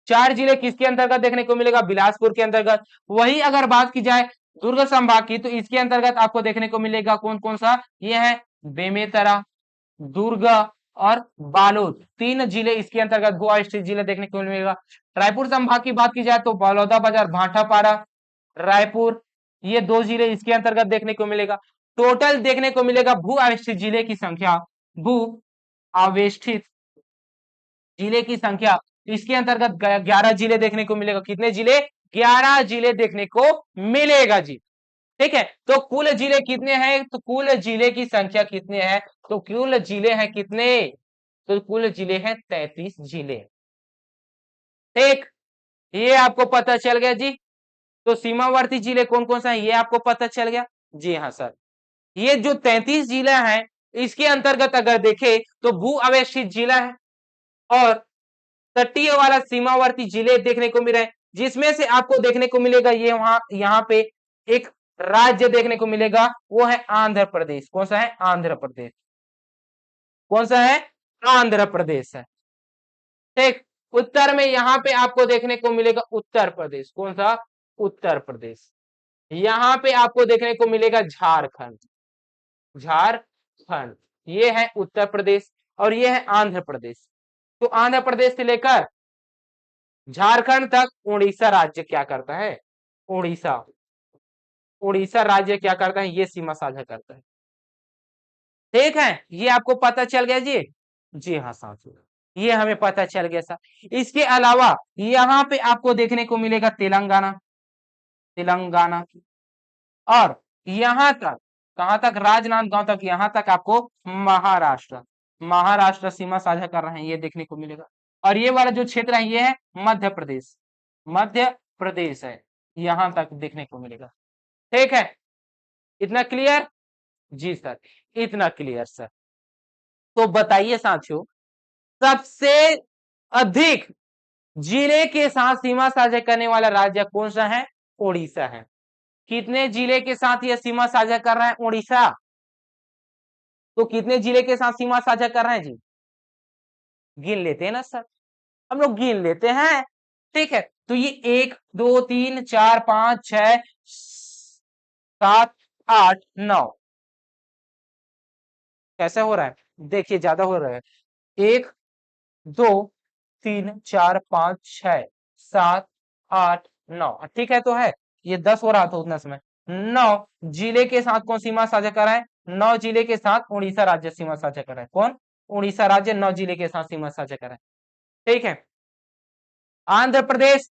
4 जिले किसके अंतर्गत देखने को मिलेगा? बिलासपुर के अंतर्गत। वही अगर बात की जाए दुर्ग संभाग की, तो इसके अंतर्गत आपको देखने को मिलेगा कौन कौन सा? ये है बेमेतरा, दुर्ग और बालोद, 3 जिले इसके अंतर्गत भू अवेष्टित जिले देखने को मिलेगा। रायपुर संभाग की बात की जाए तो बलौदाबाजार, भाटापारा, रायपुर, ये 2 जिले इसके अंतर्गत देखने को मिलेगा। टोटल देखने को मिलेगा भू अवेष्टित जिले की संख्या, भू अवेष्टित जिले की संख्या इसके अंतर्गत 11 जिले देखने को मिलेगा। कितने जिले? 11 जिले देखने को मिलेगा जी। ठीक है, तो कुल जिले कितने हैं? तो कुल जिले की संख्या कितने हैं? तो कुल जिले हैं कितने? तो कुल जिले हैं 33 जिले। ठीक, ये आपको पता चल गया जी। तो सीमावर्ती जिले कौन कौन सा है ये आपको पता चल गया। जी हाँ सर, ये जो 33 जिला है इसके अंतर्गत अगर देखें तो भू अवेशित जिला है और तटीय वाला सीमावर्ती जिले देखने को मिल रहे हैं, जिसमें से आपको देखने को मिलेगा ये वहां यहाँ पे एक राज्य देखने को मिलेगा, वो है आंध्र प्रदेश। कौन सा है? आंध्र प्रदेश। कौन सा है? आंध्र प्रदेश है। ठीक, उत्तर में यहाँ पे आपको देखने को मिलेगा उत्तर प्रदेश। कौन सा? उत्तर प्रदेश। यहाँ पे आपको देखने को मिलेगा झारखंड। झारखंड, ये है उत्तर प्रदेश और ये है आंध्र प्रदेश। तो आंध्र प्रदेश से लेकर झारखंड तक उड़ीसा राज्य क्या करता है? उड़ीसा, उड़ीसा राज्य क्या करता है? ये सीमा साझा करता है। ठीक है, ये आपको पता चल गया जी। जी हाँ साथियों, ये हमें पता चल गया सर। इसके अलावा यहाँ पे आपको देखने को मिलेगा तेलंगाना। तेलंगाना और यहां तक, कहां तक? राजनांदगांव तक, यहां तक आपको महाराष्ट्र, महाराष्ट्र सीमा साझा कर रहे हैं, ये देखने को मिलेगा। और ये वाला जो क्षेत्र है ये है मध्य प्रदेश। मध्य प्रदेश है, यहां तक देखने को मिलेगा। ठीक है, इतना क्लियर? जी सर, इतना क्लियर सर। तो बताइए साथियों, सबसे अधिक जिले के साथ सीमा साझा करने वाला राज्य कौन सा है? उड़ीसा है। कितने जिले के साथ यह सीमा साझा कर रहा है? उड़ीसा। तो कितने जिले के साथ सीमा साझा कर रहे हैं जी? गिन लेते हैं ना सर, हम लोग गिन लेते हैं। ठीक है, तो ये 1 2 3 4 5 6 7 8 9, कैसे हो रहा है? देखिए ज्यादा हो रहा है। 1 2 3 4 5 6 7 8 9, ठीक है तो है, ये 10 हो रहा था उतना समय। 9 जिले के साथ कौन सीमा साझा कर रहा है? 9 जिले के साथ उड़ीसा राज्य सीमा साझा कर रहा है। कौन? उड़ीसा राज्य 9 जिले के साथ सीमा साझा कर रहा है। ठीक है, आंध्र प्रदेश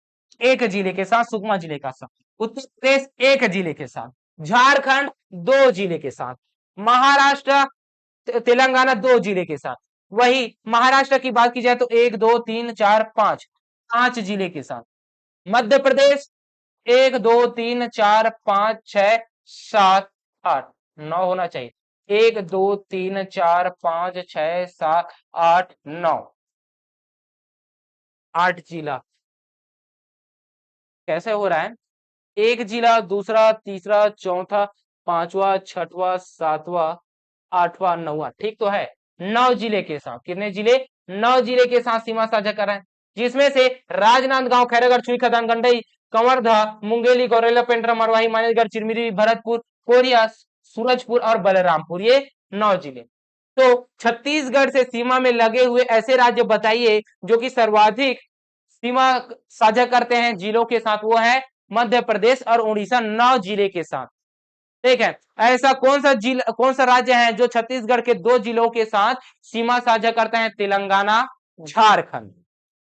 एक जिले के साथ, सुकमा जिले का साथ। उत्तर प्रदेश एक जिले के साथ। झारखंड 2 जिले के साथ। महाराष्ट्र तेलंगाना 2 जिले के साथ। वही महाराष्ट्र की बात की जाए तो 1 2 3 4 5, 5 जिले के साथ। मध्य प्रदेश 1 2 3 4 5 6 7 8 9 होना चाहिए। 1 2 3 4 5 6 7 8 9, 8 जिला। कैसे हो रहा है? एक जिला, दूसरा, तीसरा, चौथा, पांचवा, छठवा, सातवां, आठवां, नौवां, ठीक तो है। 9 जिले के साथ। कितने जिले? 9 जिले के साथ सीमा साझा कर रहे हैं, जिसमें से राजनांदगांव, खैरागढ़, चुई, खदान, गंडई, कंवरधा, मुंगेली, गौरेला, पेंड्रा, मरवाही, मानेसगढ़, चिरमिरी, भरतपुर, कोरिया, सूरजपुर और बलरामपुर, ये 9 जिले। तो छत्तीसगढ़ से सीमा में लगे हुए ऐसे राज्य बताइए जो कि सर्वाधिक सीमा साझा करते हैं जिलों के साथ, वो है मध्य प्रदेश और उड़ीसा, 9 जिले के साथ। ठीक है, ऐसा कौन सा जिला, कौन सा राज्य है जो छत्तीसगढ़ के 2 जिलों के साथ सीमा साझा करते हैं? तेलंगाना, झारखंड।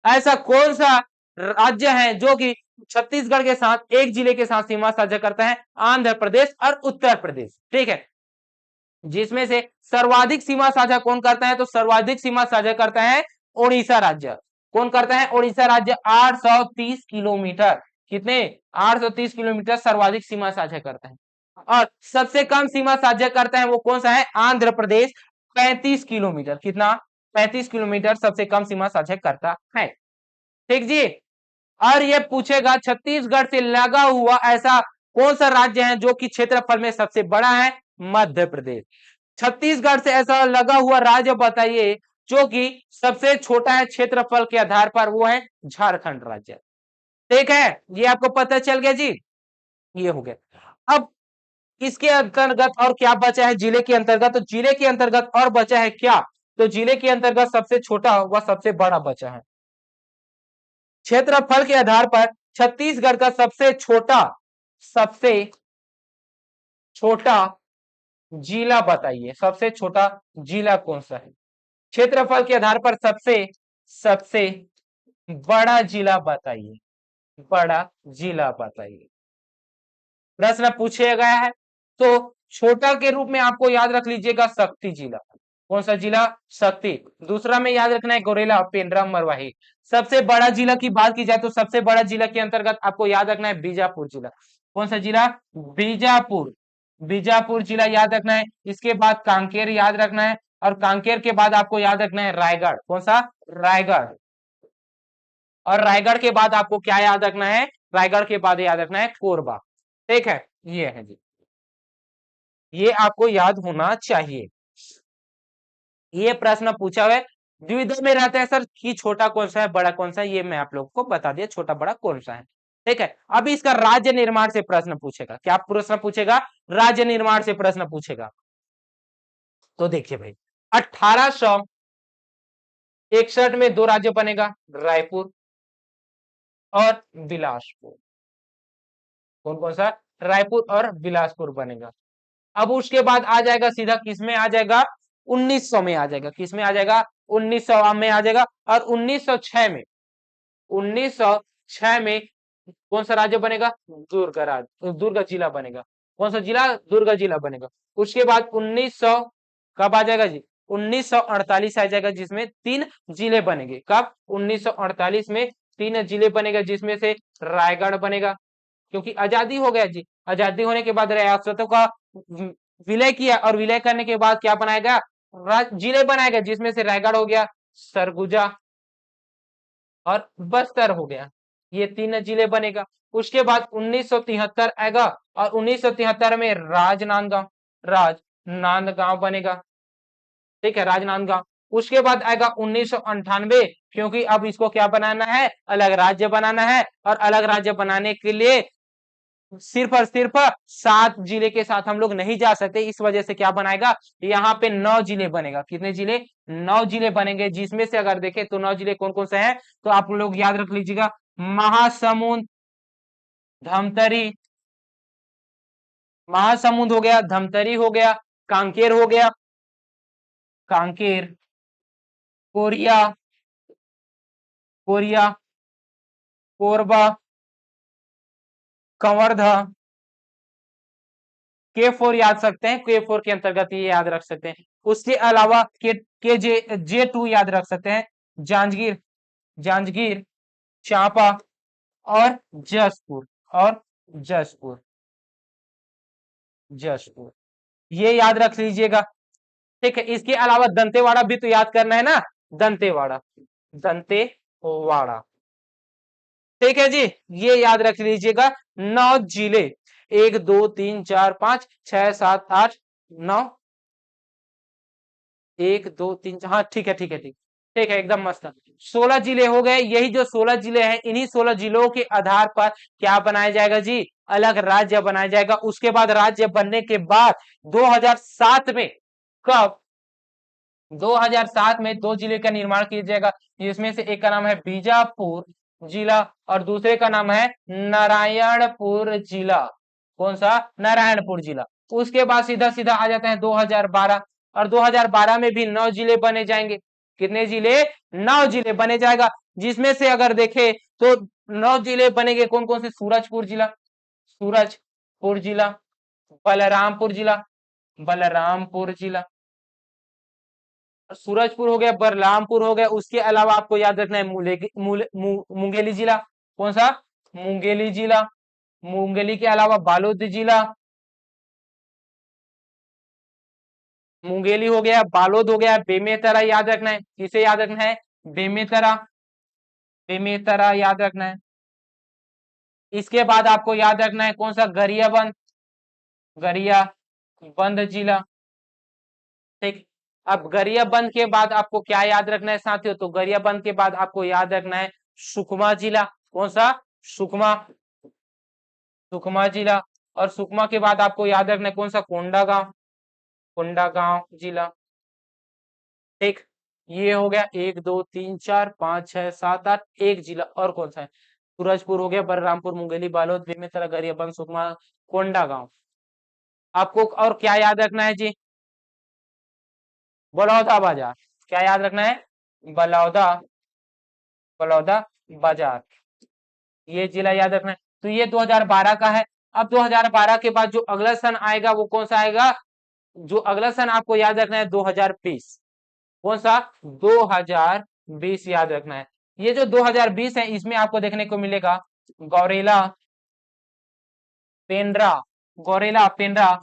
ऐसा कौन सा राज्य है जो कि छत्तीसगढ़ के साथ एक जिले के साथ सीमा साझा करता है? आंध्र प्रदेश और उत्तर प्रदेश। ठीक है, जिसमें से सर्वाधिक सीमा साझा कौन करता है? तो सर्वाधिक सीमा साझा करता है उड़ीसा राज्य। कौन करता है? उड़ीसा राज्य, 830 किलोमीटर। कितने? 830 किलोमीटर सर्वाधिक सीमा साझा करता है। और सबसे कम सीमा साझा करता है वो कौन सा है? आंध्र प्रदेश, 35 किलोमीटर। कितना? 35 किलोमीटर सबसे कम सीमा साझा करता है। ठीक जी। और ये पूछेगा छत्तीसगढ़ से लगा हुआ ऐसा कौन सा राज्य है जो कि क्षेत्रफल में सबसे बड़ा है? मध्य प्रदेश। छत्तीसगढ़ से ऐसा लगा हुआ राज्य बताइए जो कि सबसे छोटा है क्षेत्रफल के आधार पर, वो है झारखंड राज्य। ठीक है, ये आपको पता चल गया जी। ये हो गया। अब इसके अंतर्गत और क्या बचा है? जिले के अंतर्गत, तो जिले के अंतर्गत और बचा है क्या? तो जिले के अंतर्गत सबसे छोटा व सबसे बड़ा बचा है। क्षेत्रफल के आधार पर छत्तीसगढ़ का सबसे छोटा जिला बताइए। सबसे छोटा जिला कौन सा है? क्षेत्रफल के आधार पर सबसे बड़ा जिला बताइए, बड़ा जिला बताइए। प्रश्न पूछा गया है तो छोटा के रूप में आपको याद रख लीजिएगा शक्ति जिला। कौन सा जिला? शक्ति। दूसरा में याद रखना है गोरेला, पेंड्रा, मरवाही। सबसे बड़ा जिला की बात की जाए तो सबसे बड़ा जिला के अंतर्गत आपको याद रखना है बीजापुर जिला। कौन सा जिला? बीजापुर। बीजापुर जिला याद रखना है। इसके बाद कांकेर याद रखना है, और कांकेर के बाद आपको याद रखना है रायगढ़। कौन सा? रायगढ़। और रायगढ़ के बाद आपको क्या याद रखना है? रायगढ़ के बाद याद रखना है कोरबा। ठीक है, ये है जी, ये आपको याद होना चाहिए। ये प्रश्न पूछा हुआ है, द्विधा में रहता है सर कि छोटा कौन सा है बड़ा कौन सा है, ये मैं आप लोग को बता दिया छोटा बड़ा कौन सा है। ठीक है, अभी इसका राज्य निर्माण से प्रश्न पूछेगा। क्या प्रश्न पूछेगा? राज्य निर्माण से प्रश्न पूछेगा। तो देखिए भाई, 1861 में दो राज्य बनेगा, रायपुर और बिलासपुर। कौन कौन सा? रायपुर और बिलासपुर बनेगा। अब उसके बाद आ जाएगा सीधा किसमें आ जाएगा? 1900 में आ जाएगा। किसमें आ जाएगा? 1900 में आ जाएगा। और 1906 में, 1906 में कौन सा राज्य बनेगा? दुर्ग राज्य, दुर्ग जिला बनेगा। कौन सा जिला? दुर्ग जिला बनेगा। उसके बाद 1900 कब आ जाएगा जी? 1948 आ जाएगा, जिसमें तीन जिले बनेंगे। कब? 1948 में तीन जिले बनेगा, जिसमें से रायगढ़ बनेगा, क्योंकि आजादी हो गया जी। आजादी होने के बाद रियासतों का विलय किया, और विलय करने के बाद क्या बनाएगा? जिले बनाएगा, जिसमें से रायगढ़ हो गया, सरगुजा और बस्तर हो गया। ये तीन जिले बनेगा। उसके बाद 1973 आएगा, और 1973 में राजनांदगांव, राजनांदगांव बनेगा। ठीक है, राजनांदगांव। उसके बाद आएगा 1998, क्योंकि अब इसको क्या बनाना है? अलग राज्य बनाना है, और अलग राज्य बनाने के लिए सिर्फ और सिर्फ 7 जिले के साथ हम लोग नहीं जा सकते। इस वजह से क्या बनाएगा? यहाँ पे 9 जिले बनेगा। कितने जिले? 9 जिले बनेंगे, जिसमें से अगर देखें तो 9 जिले कौन कौन से हैं, तो आप लोग याद रख लीजिएगा। महासमुंद, धमतरी, महासमुंद हो गया, धमतरी हो गया, कांकेर हो गया, कांकेर, कोरिया, कोरिया, कोरबा, कंवरधा। K4 याद सकते हैं, K4 के अंतर्गत ये याद रख सकते हैं। उसके अलावा J2 याद रख सकते हैं, जांजगीर, जांजगीर, चांपा और जसपुर, और जसपुर, जसपुर, ये याद रख लीजिएगा। ठीक है, इसके अलावा दंतेवाड़ा भी तो याद करना है ना, दंतेवाड़ा, दंतेवाड़ा। ठीक है जी, ये याद रख लीजिएगा। 9 जिले, 1 2 3 4 5 6 7 8 9, 1 2 3, हाँ ठीक है, ठीक है, ठीक है, एकदम मस्त। 16 जिले हो गए। यही जो 16 जिले हैं, इन्हीं 16 जिलों के आधार पर क्या बनाया जाएगा जी? अलग राज्य बनाया जाएगा। उसके बाद राज्य बनने के बाद 2007 में, कब? 2007 में 2 जिले का निर्माण किया जाएगा, जिसमें से एक का नाम है बीजापुर जिला, और दूसरे का नाम है नारायणपुर जिला। कौन सा? नारायणपुर जिला। उसके बाद सीधा सीधा आ जाते हैं 2012, और 2012 में भी 9 जिले बने जाएंगे। कितने जिले? 9 जिले बने जाएगा, जिसमें से अगर देखे तो 9 जिले बनेंगे कौन कौन से? सूरजपुर जिला, सूरजपुर जिला, बलरामपुर जिला, बलरामपुर जिला, सूरजपुर हो गया, बलरामपुर हो गया। उसके अलावा आपको याद रखना है मुंगेली जिला। कौन सा? मुंगेली जिला। मुंगेली के अलावा बालोद जिला, मुंगेली हो गया, बालोद हो गया, बेमेतरा याद रखना है। किसे याद रखना है? बेमेतरा, बेमेतरा याद रखना है। इसके बाद आपको याद रखना है कौन सा? गरियाबंद, गरियाबंद जिला। ठीक, अब गरियाबंद के बाद आपको क्या याद रखना है साथियों? तो गरियाबंद के बाद आपको याद रखना है सुकमा जिला। कौन सा? सुकमा, सुकमा जिला। और सुकमा के बाद आपको याद रखना है कौन सा? कोंडागांव, कोंडागांव जिला। ठीक, ये हो गया 1 2 3 4 5 6 7 8, एक जिला और कौन सा है? सूरजपुर हो गया, बलरामपुर, मुंगेली, बालोद, बेमेतरा, गरियाबंद, सुकमा, कोंडागांव। आपको और क्या याद रखना है जी? बलौदा बाजार। क्या याद रखना है? बलौदा बलौदा बाजार, ये जिला याद रखना है। तो ये 2012 का है। अब 2012 के बाद जो अगला सन आएगा वो कौन सा आएगा, जो अगला सन आपको याद रखना है 2020। कौन सा, 2020 याद रखना है। ये जो 2020 है इसमें आपको देखने को मिलेगा गौरेला पेंड्रा, गौरेला पेंड्रा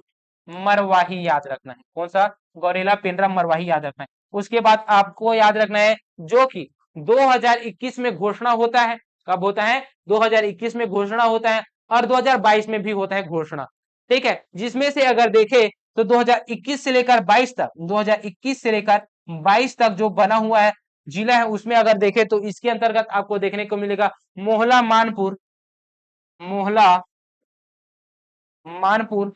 मरवाही याद रखना है। कौन सा, गौरेला पेंड्रा मरवाही याद रखना है। उसके बाद आपको याद रखना है जो कि 2021 में घोषणा होता है, कब होता है, 2021 में घोषणा होता है और 2022 में भी होता है घोषणा। ठीक है, जिसमें से अगर देखें तो 2021 से लेकर 22 तक, 2021 से लेकर 22 तक जो बना हुआ है जिला है, उसमें अगर देखें तो इसके अंतर्गत आपको देखने को मिलेगा मोहला मानपुर, मोहला मानपुर,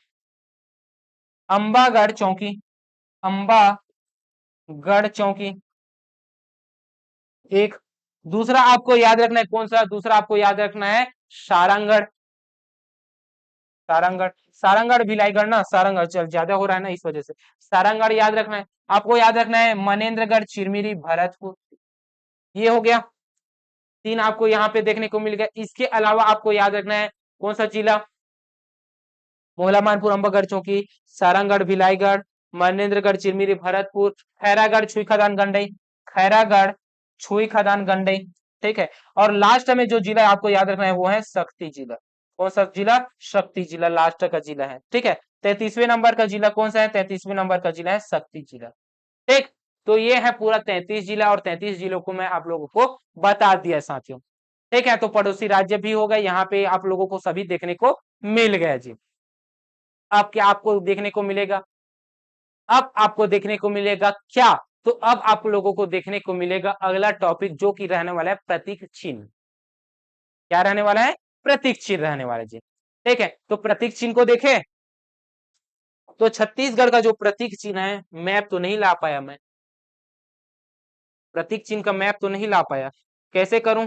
अंबागढ़ चौकी, अंबागढ़ चौकी एक। दूसरा आपको याद रखना है कौन सा, दूसरा आपको याद रखना है सारंगढ़, सारंगढ़, सारंगढ़ भिलाईगढ़ ना, सारंगढ़ चल ज्यादा हो रहा है ना इस वजह से, सारंगढ़ याद रखना है। आपको याद रखना है मनेन्द्रगढ़ चिरमिरी भरतपुर, ये हो गया तीन आपको यहाँ पे देखने को मिल गया। इसके अलावा आपको याद रखना है कौन सा जिला, मोहला मानपुर, अंबागढ़ चौकी, सारंगढ़ भिलाईगढ़, मनेन्द्रगढ़ चिरमिरी भरतपुर, खैरागढ़ छुई खदान गंडई, खैरागढ़ छुई खदान गंडई। ठीक है, और लास्ट में जो जिला आपको याद रखना है वो है शक्ति जिला। कौन सा जिला, शक्ति जिला लास्ट का जिला है। ठीक है, 33वें नंबर का जिला कौन सा है, 33वें नंबर का जिला है शक्ति जिला। ठीक, तो ये है पूरा 33 जिला और 33 जिलों को मैं आप लोगों को बता दिया साथियों। ठीक है, तो पड़ोसी राज्य भी हो गए, यहाँ पे आप लोगों को सभी देखने को मिल गया जी। अब क्या आपको देखने को मिलेगा, अब आपको देखने को मिलेगा क्या, तो अब आप लोगों को देखने को मिलेगा अगला टॉपिक जो कि रहने वाला है प्रतीक चिन्ह। क्या रहने वाला है, प्रतीक चिन्ह रहने वाला है जी। ठीक है, तो प्रतीक चिन्ह को देखें तो छत्तीसगढ़ का जो प्रतीक चिन्ह है, मैप तो नहीं ला पाया मैं, प्रतीक चिन्ह का मैप तो नहीं ला पाया, कैसे करूं,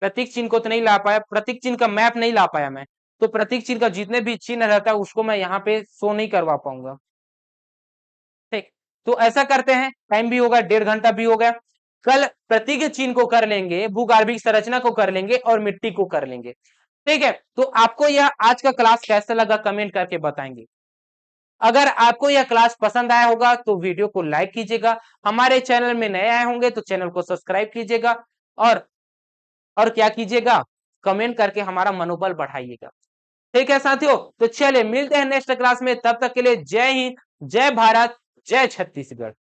प्रतीक चिन्ह को तो नहीं ला पाया, प्रतीक चिन्ह का मैप नहीं ला पाया मैं, तो प्रतीक चिन्ह का जितने भी चिन्ह रहता है उसको मैं यहाँ पे शो नहीं करवा पाऊंगा। ठीक, तो ऐसा करते हैं, टाइम भी होगा, 1.5 घंटा भी हो गया, कल प्रतीक चिन्ह को कर लेंगे, भूगर्भिक संरचना को कर लेंगे और मिट्टी को कर लेंगे। ठीक है, तो आपको यह आज का क्लास कैसा लगा कमेंट करके बताएंगे। अगर आपको यह क्लास पसंद आया होगा तो वीडियो को लाइक कीजिएगा, हमारे चैनल में नए आए होंगे तो चैनल को सब्सक्राइब कीजिएगा और क्या कीजिएगा, कमेंट करके हमारा मनोबल बढ़ाइएगा। ठीक है साथियों, तो चलिए मिलते हैं नेक्स्ट क्लास में, तब तक के लिए जय हिंद, जय भारत, जय छत्तीसगढ़।